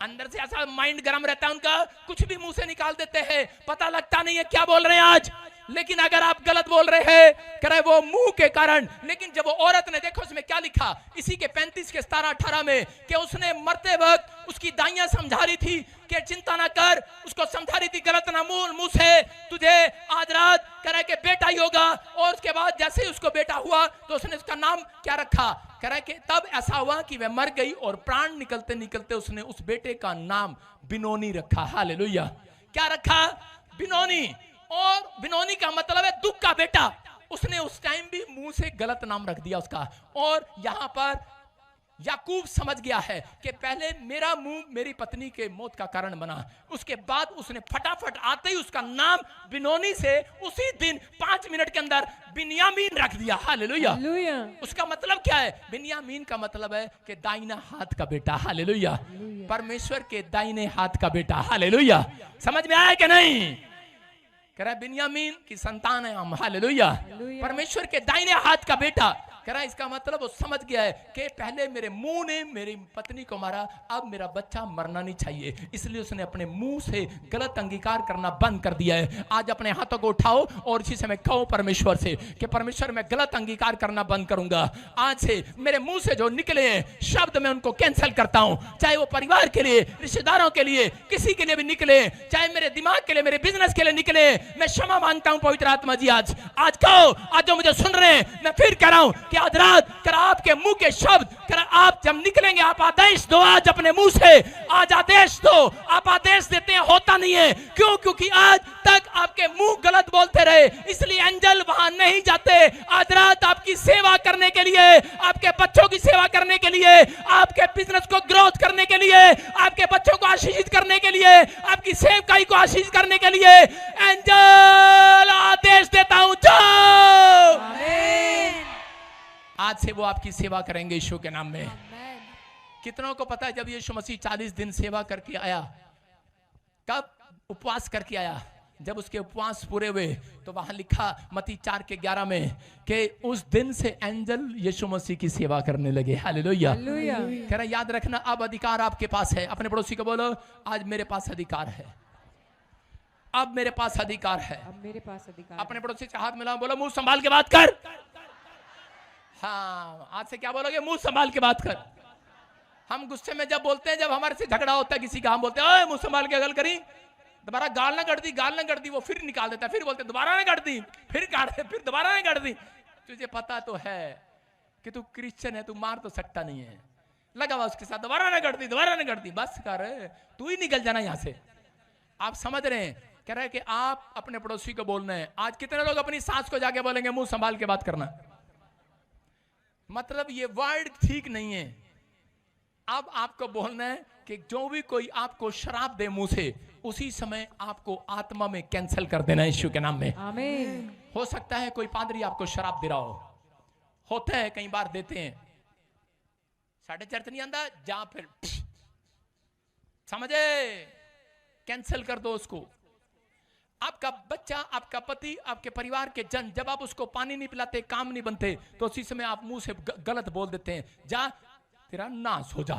अंदर से ऐसा माइंड गर्म रहता है उनका, कुछ भी मुंह से निकाल देते हैं, पता लगता नहीं है क्या बोल रहे हैं आज। लेकिन अगर आप गलत बोल रहे हैं, करे वो मुंह के कारण। लेकिन जब वो औरत ने, देखो उसमें क्या लिखा, इसी के 35 के 17-18 में, कि उसने मरते वक्त उसकी दाइयां समझा रही थी कि चिंता ना कर, उसको समझा रही थी गलत ना बोल, मुंह से तुझे आज रात करे के बेटा ही होगा। और उसके बाद जैसे ही उसको बेटा हुआ तो उसने उसका नाम क्या रखा? करे के तब ऐसा हुआ कि वह मर गई और प्राण निकलते निकलते उसने उस बेटे का नाम बिनोनी रखा। हालेलुया। क्या रखा? बिनोनी। और बिनोनी का मतलब है दुख का बेटा। उसने उस टाइम भी मुंह से गलत नाम रख दिया उसका। और यहां पर याकूब समझ गया है कि पहले मेरा मुंह मेरी पत्नी के मौत का कारण बना, उसके बाद उसने फटाफट आते ही उसका नाम बिनोनी से उसी दिन 5 मिनट के अंदर बिन्यामीन रख दिया। हालेलुया। उसका मतलब क्या है? बिन्यामीन का मतलब है कि दाहिना हाथ का बेटा। हालेलुया। परमेश्वर के दाहिने हाथ का बेटा। हालेलुया। समझ में आया कि नहीं? कह रहा बिन्यामीन की संतान है हम। हालेलुया। परमेश्वर के दाहिने हाथ का बेटा। कह रहा इसका मतलब वो समझ गया है कि पहले मेरे मुंह ने मेरी पत्नी को मारा, अब मेरा बच्चा मरना नहीं चाहिए, इसलिए उसने अपने मुंह से गलत अंगीकार करना बंद कर दिया है। आज अपने हाथों को उठाओ और इसी समय कहो परमेश्वर से कि परमेश्वर मैं गलत अंगीकार करना बंद करूंगा। आज से मेरे मुंह से जो निकले शब्द मैं उनको कैंसिल करता हूं, चाहे वो परिवार के लिए, रिश्तेदारों के लिए, किसी के लिए भी निकले, चाहे मेरे दिमाग के लिए, मेरे बिजनेस के लिए निकले, मैं क्षमा मांगता हूं पवित्र आत्मा जी। आज कहो, आज जो मुझे सुन रहे हैं, मैं फिर कह रहा हूं कि आज रात कर आपके मुंह के शब्द कर आप जब निकलेंगे, आप आदेश दो आज अपने मुंह से, आज आदेश दो। आप आदेश देते हैं, होता नहीं है। क्यों? क्योंकि आज तक आपके मुंह गलत बोलते रहे, इसलिए एंजल वहां नहीं जाते। आज रात आपकी सेवा करने के लिए, आपके बच्चों की सेवा करने के लिए, आपके बिजनेस को ग्रोथ करने के लिए, आपके बच्चों को आशीषित करने के लिए, आपकी सेवकाई को आशीष करने के लिए एंजल आदेश देता हूं, जाओ। आज से वो आपकी सेवा करेंगे यीशु के नाम में। कितनों को पता है जब यीशु मसीह 40 दिन सेवा करके आया, कब उपवास करके आया? जब उसके उपवास पूरे हुए तो वहां लिखा मत्ती 4:11 में कि उस दिन से एंजल यीशु मसीह की सेवा करने लगे। हालेलुया। कह रहा याद रखना, अब अधिकार आपके पास है। अपने पड़ोसी को बोलो, आज मेरे पास अधिकार है। अब मेरे पास अधिकार है। अब मेरे पास अधिकार। अपने पड़ोसी से हाथ मिलाओ, बोलो मुंह संभाल के बात कर। हाँ, आज से क्या बोलोगे? मुंह संभाल के बात कर। हम गुस्से में जब बोलते हैं, जब हमारे से झगड़ा होता है किसी का, हम बोलते हैं मुंह संभाल के गल करी, दोबारा गाल ना कर दी, वो फिर निकाल देता है, फिर बोलते दोबारा ना कर दी, फिर काट दे, फिर दोबारा ना कर दी। तुझे पता तो है कि तू क्रिश्चियन है, तू मार तो सकता नहीं है, लगा हुआ उसके साथ, दोबारा ना कर दी, बस कर, तू ही निकल जाना यहां से। आप समझ रहे हैं? कह रहे हैं कि आप अपने पड़ोसी को बोलना है। आज कितने लोग अपनी सास को जाके बोलेंगे मुंह संभाल के बात करना? मतलब ये वर्ड ठीक नहीं है। अब आपको बोलना है कि जो भी कोई आपको शराब दे मुंह से, उसी समय आपको आत्मा में कैंसिल कर देना यीशु के नाम में। आमीन। हो सकता है कोई पादरी आपको शराब दे रहा हो, होता है, कई बार देते हैं, साढ़े चर्च नहीं आंदा जा, फिर समझे, कैंसिल कर दो उसको। आपका बच्चा, आपका पति, आपके परिवार के जन, जब आप उसको पानी नहीं पिलाते, काम नहीं बनते, तो उसी समय आप मुंह से गलत बोल देते हैं, जा तेरा नाश हो जा,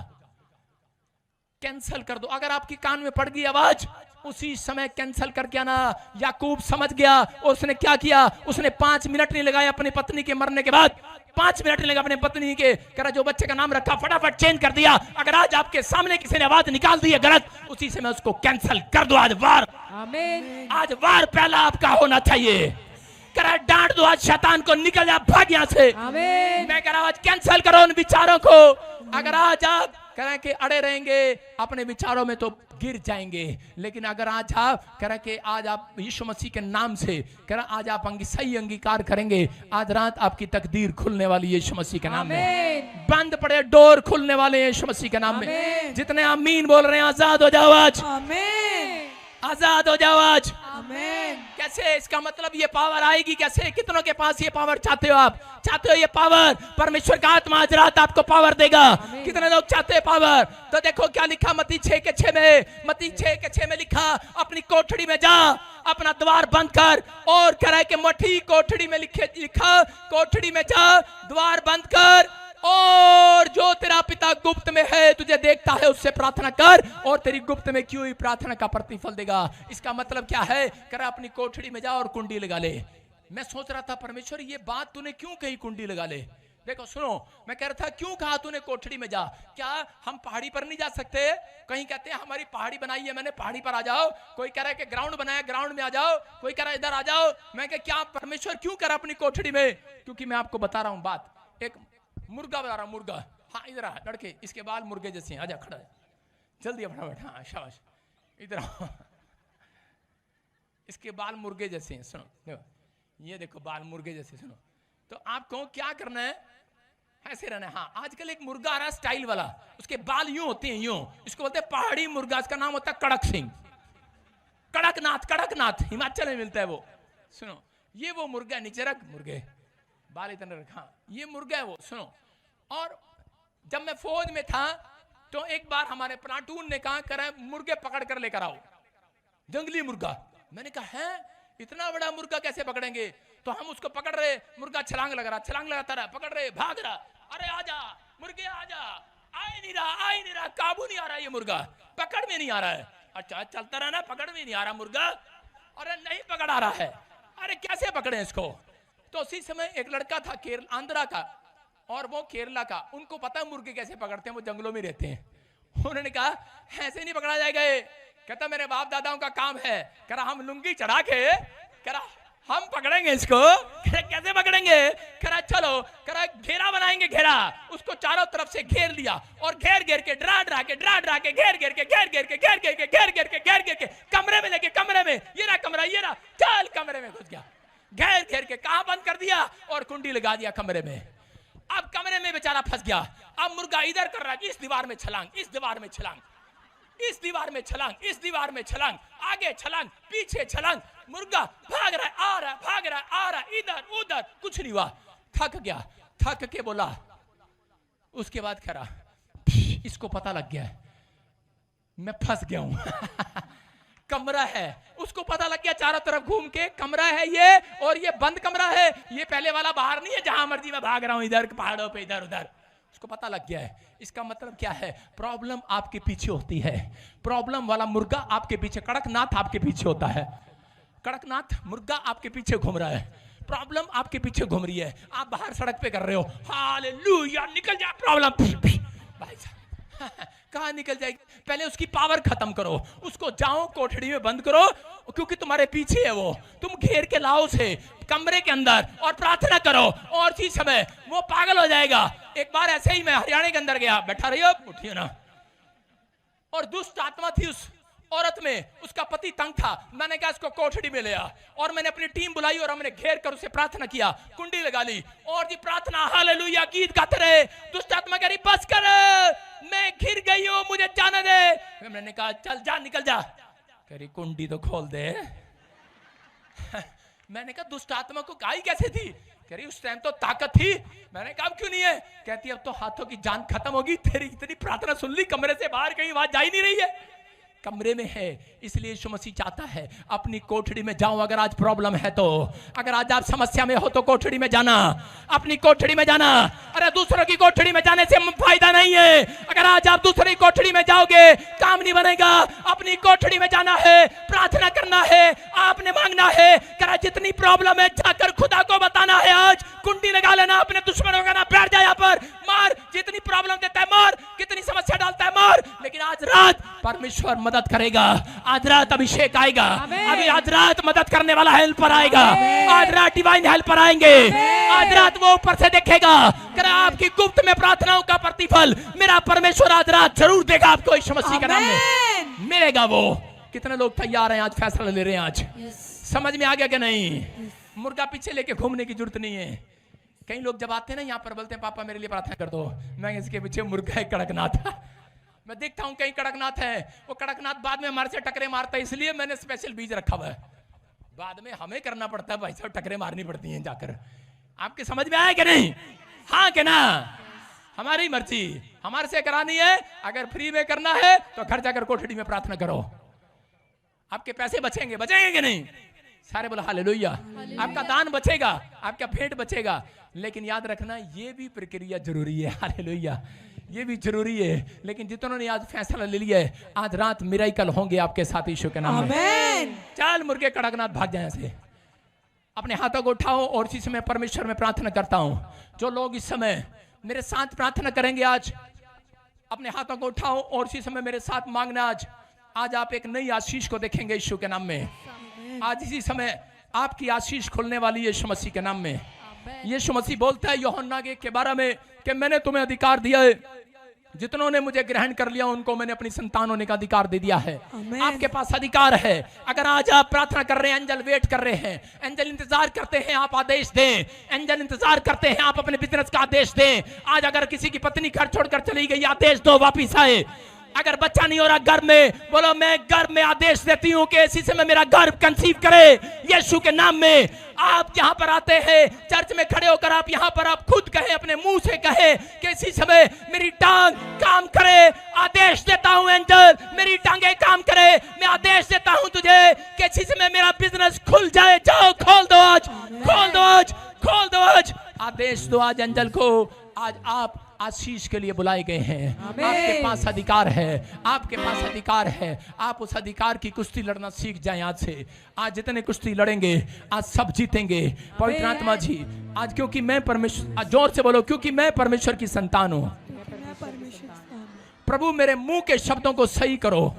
कैंसिल कर दो। अगर आपकी कान में पड़ गई आवाज, उसी समय कैंसिल करके आना। याकूब समझ गया, उसने क्या किया, उसने 5 मिनट नहीं लगाया अपनी पत्नी के मरने के बाद, 5 मिनट नहीं लगा अपनी पत्नी के, कह जो बच्चे का नाम रखा फटाफट चेंज कर दिया। अगर आज आपके सामने किसी ने आवाज निकाल दी है गलत, उसी समय उसको कैंसिल कर दो। आज वार, आमीन। आज वार पहला आपका होना चाहिए। कह डांट दो आज शैतान को, निकल जा, भाग यहां से। आमीन। मैं कह रहा हूं आज कैंसिल करो उन विचारों को। अगर आज आप कह रहे कि अड़े रहेंगे अपने विचारों में तो गिर जाएंगे, लेकिन अगर आज आप कह रहे कि आज आप यीशु मसीह के नाम से कह रहे आज आप सही अंगीकार करेंगे, आज रात आपकी तकदीर खुलने वाली है यीशु मसीह के नाम में। बंद पड़े डोर खुलने वाले हैं यीशु मसीह के नाम में। जितने आमीन बोल रहे हैं, आजाद हो जाओ आज, आजाद हो जाओ आज। कैसे, इसका मतलब ये पावर आएगी कैसे? कितनों के पास ये पावर चाहते हो? आप चाहते हो ये पावर? परमेश्वर का आत्मा आज रात आपको पावर देगा। कितने लोग चाहते हैं पावर? तो देखो क्या लिखा मत्ती 6:6 में, मत्ती 6:6 में लिखा, अपनी कोठड़ी में जा, अपना द्वार बंद कर, और कह रहा है कि मठी कोठड़ी में लिखा, कोठड़ी में जा, द्वार बंद कर, और जो तेरा पिता गुप्त में है तुझे देखता है, उससे प्रार्थना कर, और तेरी गुप्त में की हुई प्रार्थना का प्रतिफल देगा। इसका मतलब क्या है? कर अपनी कोठड़ी में जा और कुंडी लगा ले। मैं सोच रहा था परमेश्वर ये बात तूने क्यों कही कुंडी लगा ले? देखो सुनो, मैं कह रहा था क्यों कहा तूने कोठड़ी में जा? क्या हम पहाड़ी पर नहीं जा सकते? कहीं कहते हैं हमारी पहाड़ी बनाई है मैंने, पहाड़ी पर आ जाओ। कोई कह रहा है कि ग्राउंड बनाया, ग्राउंड में आ जाओ। कोई कह रहा है इधर आ जाओ। मैं कह क्या परमेश्वर क्यों कह रहा अपनी कोठड़ी में? क्योंकि मैं आपको बता रहा हूं बात, एक मुर्गा बता रहा हूं, मुर्गा। हाँ इधर आ लड़के, इसके बाल मुर्गे जैसे हैं, आजा खड़ा है, जल्दी फटाफट, हाँ शाबाश, इधर आओ। इसके बाल मुर्गे जैसे हैं, सुनो देखो, ये देखो बाल मुर्गे जैसे, सुनो। तो आपको क्या करना है? ऐसे रहना है। हाँ आजकल एक मुर्गा आ रहा है स्टाइल वाला, उसके बाल यूं होते हैं, यूं, इसको बोलते हैं पहाड़ी मुर्गा। इसका नाम होता है कड़क सिंह, कड़कनाथ, कड़कनाथ, हिमाचल में मिलता है वो। सुनो ये वो मुर्गा, नीचे रख मुर्गे, बाल इतने रखा, ये मुर्गा है वो। सुनो, और जब मैं फौज में था तो एक बार हमारे प्लाटून ने कहा कर मुर्गे पकड़ कर लेकर आओ, जंगली मुर्गा। मैंने कहा है इतना बड़ा मुर्गा कैसे पकड़ेंगे? तो हम उसको पकड़ रहे, मुर्गा छलांग लगा रहा, छलांग लगाता रहा, पकड़ रहे, भाग रहा, अरे आजा मुर्गे आजा, आ ही नहीं रहा, काबू नहीं आ रहा, ये मुर्गा पकड़ में नहीं आ रहा है। अच्छा चलता रहा ना, पकड़ में नहीं आ रहा मुर्गा, अरे नहीं पकड़ आ रहा है, अरे कैसे पकड़े इसको? तो उसी समय एक लड़का था आंध्रा का और वो केरला का, उनको पता है मुर्गे कैसे पकड़ते हैं, वो जंगलों में रहते हैं। उन्होंने कहा ऐसे नहीं पकड़ा जाएगा ये। कहता मेरे बाप दादाओं का काम है, कह रहा हम लुंगी चढ़ा के, कह रहा हम पकड़ेंगे इसको। कैसे पकड़ेंगे? कह रहा चलो, कह रहा घेरा बनाएंगे, घेरा, उसको चारों तरफ से घेर लिया, और घेर घेर के ड्रा ड्रा के घेर घेर के कमरे में लेके, कमरे में, ये रहा कमरा, ये रहा, चल कमरे में घुस गया, घेर घेर के कहां बंद कर दिया और कुंडी लगा दिया कमरे में। अब कमरे में बेचारा फंस गया। अब मुर्गा इधर कर रहा है, इस दीवार में छलांग, इस दीवार में छलांग, इस दीवार में छलांग, इस दीवार में छलांग, आगे छलांग, पीछे छलांग, मुर्गा भाग रहा है, आ रहा है, भाग रहा है, आ रहा है, इधर उधर, कुछ नहीं हुआ। थक गया, थक के बोला, उसके बाद कह रहा इसको पता लग गया है मैं फंस गया हूं। कमरा है, उसको पता लग गया, चारों तरफ घूम के कमरा है ये, और ये बंद कमरा है, ये पहले वाला बाहर नहीं है जहां मर्जी मैं भाग रहा हूं इधर पहाड़ों पे, इधर उधर। उसको पता लग गया है। इसका मतलब क्या है? प्रॉब्लम आपके पीछे होती है। प्रॉब्लम वाला मुर्गा आपके पीछे, कड़कनाथ आपके पीछे होता है, कड़कनाथ मुर्गा आपके पीछे घूम रहा है, प्रॉब्लम आपके पीछे घूम रही है। आप बाहर सड़क पे कर रहे हो, हालेलुया, निकल जा प्रॉब्लम। भाई साहब कहां निकल जाएगी? पहले उसकी पावर खत्म करो, उसको जाओ कोठड़ी में बंद करो, क्योंकि तुम्हारे पीछे है वो। तुम घेर के लाओ उसे कमरे के अंदर और प्रार्थना करो, और इसी समय वो पागल हो जाएगा। एक बार ऐसे ही मैं हरियाणा के अंदर गया, बैठा रही हो, उठिए ना, और दुष्ट आत्मा थी औरत में उसका पति तंग था। मैंने कहा इसको कोठड़ी में ले आ, और मैंने अपनी टीम बुलाई और हमने घेर कर उसे प्रार्थना किया, कुंडी लगा ली और जी प्रार्थना हालेलुया गीत गाते रहे। दुष्ट आत्मा कह रही बस कर, मैं घिर गई हूं, मुझे जाने दे। मैंने कहा चल जा, निकल जा। कह रही कुंडी तो खोल दे। मैंने कहा दुष्ट आत्मा को गाई कैसे थी? कह रही उस टाइम तो ताकत थी। मैंने कहा क्यों नहीं है? कहती अब तो हाथों की जान खत्म होगी, तेरी इतनी प्रार्थना सुन ली, कमरे से बाहर कहीं आवाज जा ही नहीं रही है, कमरे में है। इसलिए यीशु मसीह चाहता है अपनी कोठड़ी में जाओ। अगर आज प्रॉब्लम है तो, अगर आज आप समस्या में हो तो कोठड़ी में जाना, अपनी कोठड़ी में जाना। अरे दूसरों की कोठड़ी में जाने से फायदा नहीं है। अगर आज आप दूसरी कोठड़ी में जाओगे काम नहीं बनेगा। अपनी कोठड़ी में जाना है, प्रार्थना करना है, आपने मांगना है। करा जितनी प्रॉब्लम है जाकर खुदा को बताना है। आज कुंडी लगा लेना, अपने दुश्मनों का ना बैठ जाए यहाँ पर, मार। जितनी प्रॉब्लम देता है मार, कितनी समस्या डालता है मार, लेकिन आज रात परमेश्वर मदद करेगा। आज रात अभिषेक आएगा, अभी आज रात मदद करने वाला हेल्पर आएगा, आज रात डिवाइन हेल्पर आएंगे, आज रात वो ऊपर से देखेगा। कर आपकी गुप्त में प्रार्थनाओं का प्रतिफल मेरा परमेश्वर आज रात जरूर देगा आपको, यीशु मसीह के नाम में मिलेगा। वो कितने लोग तैयार हैं आज फैसला ले रहे हैं? आज समझ में आ गया कि नहीं? मुर्गा पीछे लेके घूमने की जरूरत नहीं है। कई लोग जब आते हैं ना यहाँ पर बोलते हैं पापा मेरे लिए प्रार्थना कर दो, मैं इसके पीछे मुर्गा है कड़कनाथ। मैं देखता हूँ कई कड़कनाथ है, वो कड़कनाथ बाद में हमारे से टकरे मारता है, इसलिए मैंने स्पेशल बीज रखा हुआ है। बाद में हमें करना पड़ता है भाई साहब, टकरे मारनी पड़ती हैं जाकर। आपके समझ में आया कि नहीं? हाँ कि ना? हमारी मर्जी, हमारे से करानी है। अगर फ्री में करना है तो घर जाकर कोठड़ी में प्रार्थना करो, आपके पैसे बचेंगे। बचेंगे कि नहीं? सारे बोलो हालेलुया। आपका दान बचेगा, आपका भेंट बचेगा, लेकिन याद रखना ये भी प्रक्रिया जरूरी है। हालेलुया, ये भी जरूरी है। लेकिन जितनों ने आज फैसला ले लिया है, आज रात मिराकल होंगे आपके साथ यीशु के नाम में। चल मुर्गे कड़कनाथ भाग जाए से। अपने हाथों को उठाओ और इसी समय परमेश्वर में प्रार्थना करता हूं। जो लोग इस समय मेरे साथ प्रार्थना करेंगे, आज अपने हाथों को उठाओ और इसी समय मेरे साथ मांगना। आज आप एक नई आशीष को देखेंगे यीशु के नाम में। आज इसी समय आपकी आशीष खुलने वाली है यीशु मसीह के नाम में। यीशु मसीह बोलता है यूहन्ना के 12 में कि मैंने तुम्हें अधिकार दिया है, जितनों ने मुझे ग्रहण कर लिया उनको मैंने अपनी संतान होने का अधिकार दे दिया है। आपके पास अधिकार है। अगर आज आप प्रार्थना कर रहे हैं, एंजल वेट कर रहे हैं, एंजल इंतजार करते हैं, आप आदेश दें। एंजल इंतजार करते हैं, आप अपने बिजनेस का आदेश दें। आज अगर किसी की पत्नी घर छोड़कर चली गई, आदेश दो वापिस आए। अगर बच्चा नहीं हो रहा घर में, बोलो मैं गर्भ में आदेश देती हूं कि इसी समय मेरा गर्भ कंसीव करे यीशु के नाम में। आप यहाँ पर आते हैं चर्च में खड़े होकर, आप यहाँ पर आप खुद कहे, अपने मुंह से कहे कि इसी समय मेरी टांग काम करे। आदेश देता हूं एंजल मेरी टांगे काम करे। मैं आदेश देता हूं तुझे कि इसी समय मेरा बिजनेस खुल जाए। जाओ खोल दो आज, खोल दो आज, खोल दो आज। आदेश दो आज एंजल को। आज आप आशीष के लिए बुलाए गए हैं। आपके पास अधिकार है, आपके पास अधिकार है। आप उस अधिकार की कुश्ती लड़ना सीख जाएं आज से। आज जितने कुश्ती लड़ेंगे आज सब जीतेंगे। पवित्र आत्मा जी आज, क्योंकि मैं परमेश्वर, जोर से बोलो, क्योंकि मैं परमेश्वर की संतान हूँ। प्रभु मेरे मुंह के शब्दों को सही करो,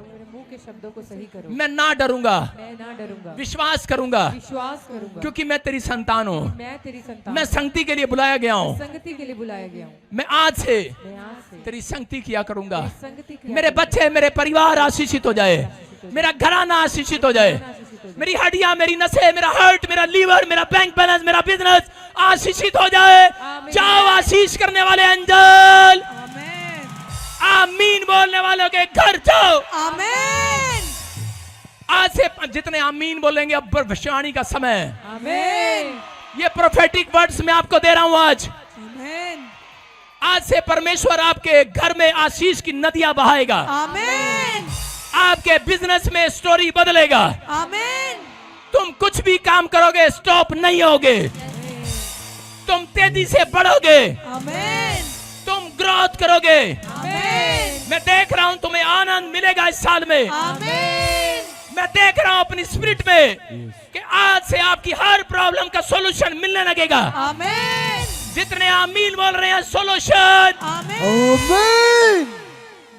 के शब्दों को सही करो। मैं ना डरूंगा, मैं ना डरूंगा, विश्वास करूंगा, विश्वास करूंगा, क्योंकि मैं तेरी संतान हूँ। मैं तेरी संतान, मैं संगति के लिए बुलाया गया हूँ। संगति के लिए बुलाया गया हूँ। मैं आज से तेरी संगति किया करूंगा। मेरे बच्चे, मेरे परिवार आशीषित हो जाए, मेरा घराना आशीषित हो जाए, मेरी हड्डियां, मेरी नसें, मेरा हार्ट, मेरा लीवर, मेरा बैंक बैलेंस, मेरा बिजनेस आशीषित हो जाए। जाओ आशीष करने वाले एंजल, आमीन बोलने वालों के घर जाओ। आमीन। आज से जितने आमीन बोलेंगे, अब भविष्यवाणी का समय। आमीन। ये प्रोफेटिक वर्ड्स मैं आपको दे रहा हूं आज। आमीन। आज से परमेश्वर आपके घर में आशीष की नदियां बहाएगा। आमीन। आपके बिजनेस में स्टोरी बदलेगा। आमीन। तुम कुछ भी काम करोगे स्टॉप नहीं होगे, तुम तेजी से बढ़ोगे। आमीन। तुम ग्रोथ करोगे। आमीन। मैं देख रहा हूं तुम्हें आनंद मिलेगा इस साल में। आमीन। मैं देख रहा हूं अपनी स्पिरिट में कि आज से आपकी हर प्रॉब्लम का सॉल्यूशन मिलने लगेगा। आमीन। जितने आमीन बोल रहे हैं सॉल्यूशन आमीन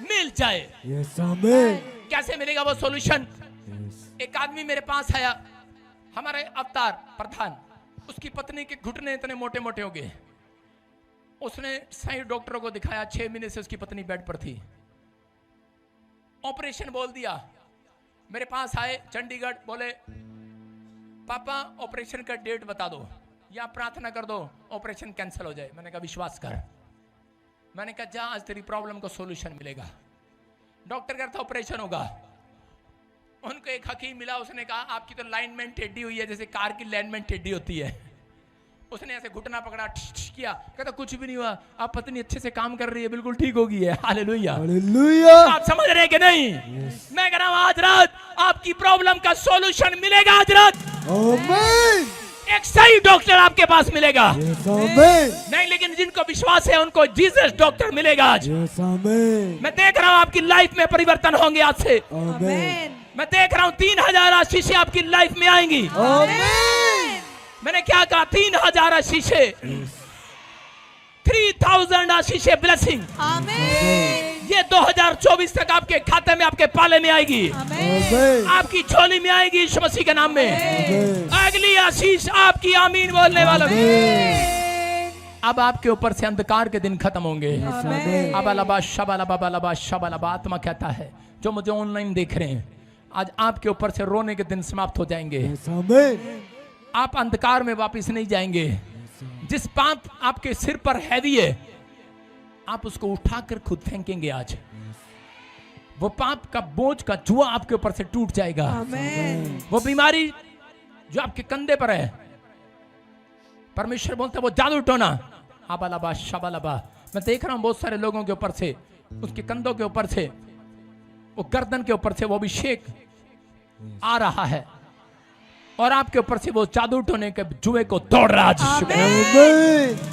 मिल जाए। यस आमीन। कैसे मिलेगा वो सॉल्यूशन? एक आदमी मेरे पास आया, हमारे अवतार प्रधान, उसकी पत्नी के घुटने इतने मोटे मोटे हो गए। उसने सही डॉक्टरों को दिखाया, 6 महीने से उसकी पत्नी बेड पर थी। ऑपरेशन बोल दिया, मेरे पास आए चंडीगढ़, बोले पापा ऑपरेशन का डेट बता दो या प्रार्थना कर दो ऑपरेशन कैंसिल हो जाए। मैंने कहा विश्वास कर। मैंने कहा जा, आज तेरी प्रॉब्लम को सॉल्यूशन मिलेगा। डॉक्टर कहता ऑपरेशन होगा। उनको एक हकीम मिला, उसने कहा आपकी तो लाइनमेंट टेढ़ी हुई है जैसे कार की लाइनमेंट टेढ़ी होती है। उसने ऐसे घुटना पकड़ा, किया, कहता कुछ भी नहीं हुआ, आप पत्नी अच्छे से काम कर रही है, बिल्कुल ठीक हो गई है। Hallelujah, hallelujah. आप समझ रहे कि नहीं? मैं कह रहा हूं आज रात आपकी प्रॉब्लम का सॉल्यूशन मिलेगा। आज रात आमीन। एक सही डॉक्टर आपके पास मिलेगा। आमीन। नहीं, लेकिन जिनको विश्वास है उनको जीसस डॉक्टर मिलेगा आज। आमीन। मैं देख रहा हूं आपकी लाइफ में परिवर्तन होंगे आज से। आमीन। मैं देख रहा हूं 3000 आशीषें आपकी लाइफ में आएंगी। आमीन। मैंने क्या कहा? 3000 आशीषें, 3000 आशीषें ब्लेसिंग। ये 2024 तक आपके खाते में, आपके पाले में आएगी, आमीन। आपकी झोली में आएगी यीशु मसीह के नाम में। अगली आशीष आपकी आमीन बोलने वाला। अब आपके ऊपर से अंधकार के दिन खत्म होंगे। अबालबा शबालबा लबा शबालबा। आत्मा कहता है जो मुझे ऑनलाइन देख रहे हैं, आज आपके ऊपर से रोने के दिन समाप्त हो जाएंगे। आमीन। आप अंधकार में वापस नहीं जाएंगे। जिस पाप आपके सिर पर हैवी है, आप उसको उठाकर खुद फेंकेंगे। आज वो पाप का बोझ का जुआ आपके ऊपर से टूट जाएगा। वो बीमारी जो आपके कंधे पर है, परमेश्वर बोलता है वो जादू टोना। आबालबा शबालबा। मैं देख रहा हूं बहुत सारे लोगों के ऊपर से, उसके कंधों के ऊपर से, वो गर्दन के ऊपर से वो अभिषेक आ रहा है और आपके ऊपर से वो जादू टोने के जुए को तोड़ रहा है।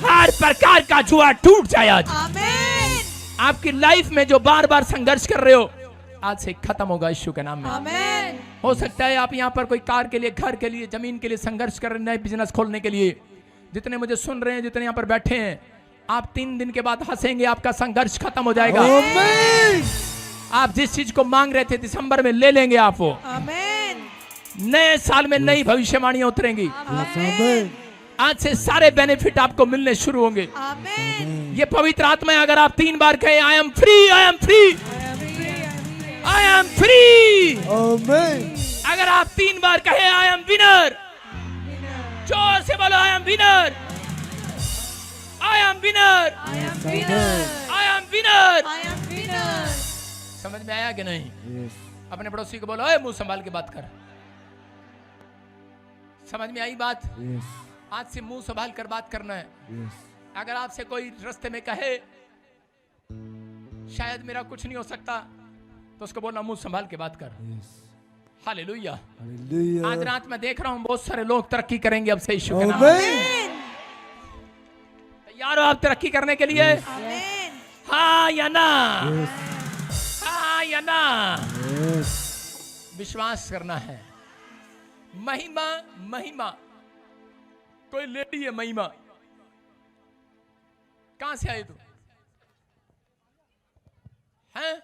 हर प्रकार का जुआ टूट जाए आज। आपकी लाइफ में जो बार बार संघर्ष कर रहे हो, आज से खत्म होगा यीशु के नाम में। हो सकता है आप यहाँ पर कोई कार के लिए, घर के लिए, जमीन के लिए संघर्ष कर रहे हैं, नए बिजनेस खोलने के लिए। जितने मुझे सुन रहे हैं, जितने यहाँ पर बैठे हैं, आप 3 दिन के बाद हंसेंगे, आपका संघर्ष खत्म हो जाएगा। आप जिस चीज को मांग रहे थे दिसंबर में ले लेंगे आप वो। नए साल में नई भविष्यवाणियां उतरेंगी। आज से सारे बेनिफिट आपको मिलने शुरू होंगे। ये पवित्र आत्मा है। अगर आप 3 बार कहें I am free, I am free, I am free. अगर आप 3 बार कहें आई एम विनर, जोर से बोलो I am winner, I am winner, I am winner. समझ में आया कि नहीं? अपने पड़ोसी को बोलो, मुंह संभाल के बात कर। समझ में आई बात? आज से मुंह संभाल कर बात करना है। अगर आपसे कोई रास्ते में कहे शायद मेरा कुछ नहीं हो सकता, तो उसको बोलना मुंह संभाल के बात कर। हालेलुया। आज रात में देख रहा हूं बहुत सारे लोग तरक्की करेंगे अब से यीशु के नाम में। तैयार हो आप तरक्की करने के लिए? हाँ या ना? हाँ या ना? विश्वास करना है। महिमा, महिमा। कोई लेडी है महिमा। कहां से आई तू? हैं?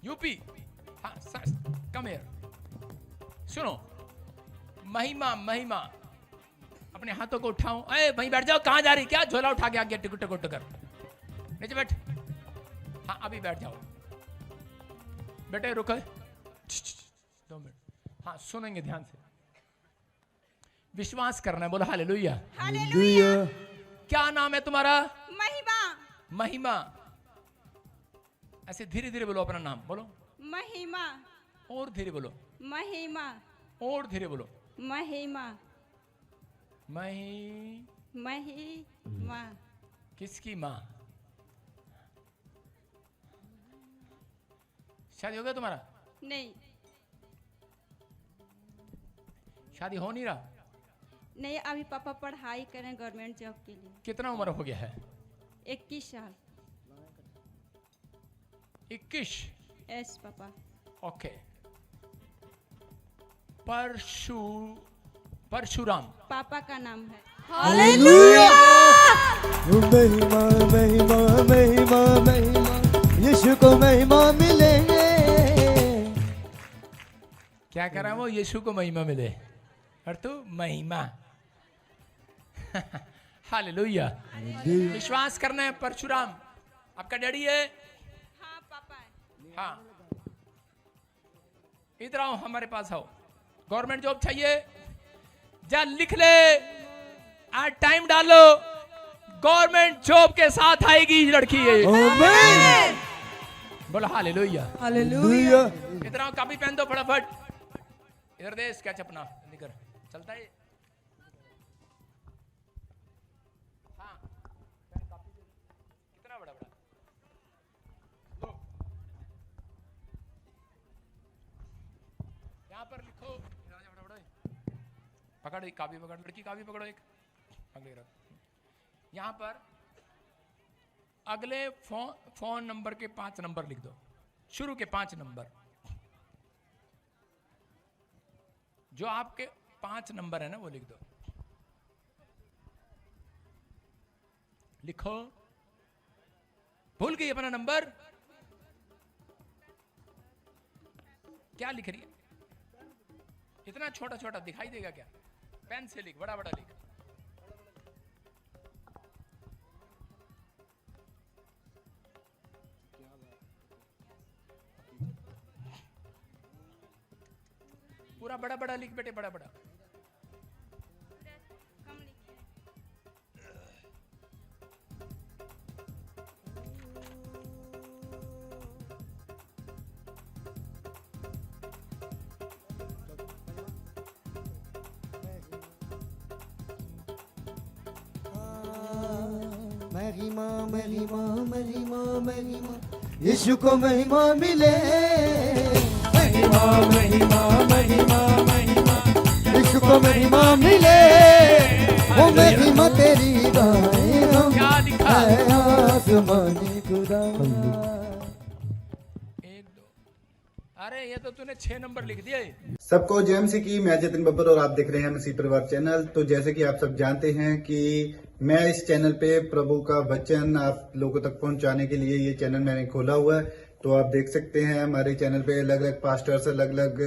यूपी? हाँ, कम हियर। सुनो, महिमा, महिमा। अपने हाथों को उठाओ। अरे वहीं बैठ जाओ। कहां जा रही? क्या झोला उठा के आगे टिकट टिकट कर नीचे बैठ। हाँ, अभी बैठ जाओ। बेटे रुको 2 मिनट। हाँ, सुनेंगे ध्यान से। विश्वास करना है। बोलो हालेलुया। हालेलुया। क्या नाम है तुम्हारा? महिमा। महिमा। ऐसे धीरे धीरे बोलो अपना नाम। बोलो महिमा। और धीरे बोलो। महिमा। और धीरे बोलो। महिमा। महिमा। किसकी माँ? शादी हो गया तुम्हारा? नहीं, शादी हो नहीं रहा? नहीं, अभी पापा पढ़ाई करें गवर्नमेंट जॉब के लिए। कितना उम्र हो गया है? 21 साल। 21? Yes papa. ओके। परशुराम पापा का नाम है। हालेलुया। महिमा, महिमा, महिमा, महिमा। यीशु को महिमा मिलेंगे। क्या कर रहा है वो? यीशु को महिमा मिले और तू महिमा। हालेलुया। विश्वास करना है। परशुराम आपका डैडी है? हाँ पापा है। हाँ। इधर आओ, हमारे पास आओ। गवर्नमेंट जॉब चाहिए, जा लिख ले, आज टाइम डालो, गवर्नमेंट जॉब के साथ आएगी लड़की ये। आमीन। बोलो हालेलुया। हालेलुया। इधर आओ, कापी पहन दो फटाफट। इधर दे स्केच अपना, निकर चलता है। हाँ, कितना बड़ा बड़ा लो। यहाँ पर लिखो, पकड़ एक कापी, पकड़ लड़की कापी पकड़ो एक, अगले रख। यहाँ पर अगले फोन नंबर के 5 नंबर लिख दो, शुरू के 5 नंबर, जो आपके 5 नंबर है ना वो लिख दो। लिखो, भूल गई अपना नंबर, क्या लिख रही है? इतना छोटा छोटा दिखाई देगा क्या? पेन से लिख, बड़ा बड़ा लिख। पूरा बड़ा बड़ा लिख बेटे, बड़ा बड़ा। कम लिखिए। महिमा महिमा महिमा महिमा, यीशु को महिमा मिले। महिमा महिमा महिमा महिमा, यीशु को महिमा मिले। वो महिमा तेरी गाए हम, क्या लिखा? है आसमानी खुदा। 1 2, अरे ये तो तूने 6 नंबर लिख दिया। सबको जेएमसी की, मैं जतिन बब्बर और आप देख रहे हैं मसीह परिवार चैनल। तो जैसे कि आप सब जानते हैं कि मैं इस चैनल पे प्रभु का वचन आप लोगों तक पहुंचाने के लिए ये चैनल मैंने खोला हुआ है। तो आप देख सकते हैं हमारे चैनल पे अलग अलग पास्टर्स, अलग अलग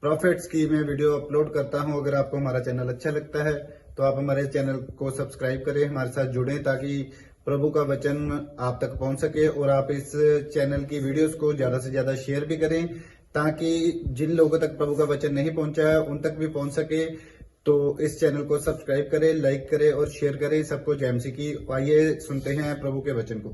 प्रॉफिट्स की मैं वीडियो अपलोड करता हूं। अगर आपको हमारा चैनल अच्छा लगता है तो आप हमारे चैनल को सब्सक्राइब करें, हमारे साथ जुड़ें, ताकि प्रभु का वचन आप तक पहुंच सके। और आप इस चैनल की वीडियोस को ज्यादा से ज्यादा शेयर भी करें, ताकि जिन लोगों तक प्रभु का वचन नहीं पहुंचा है उन तक भी पहुंच सके। तो इस चैनल को सब्सक्राइब करें, लाइक करें और शेयर करें। सबको जेएमसी की। आइए सुनते हैं प्रभु के वचन को।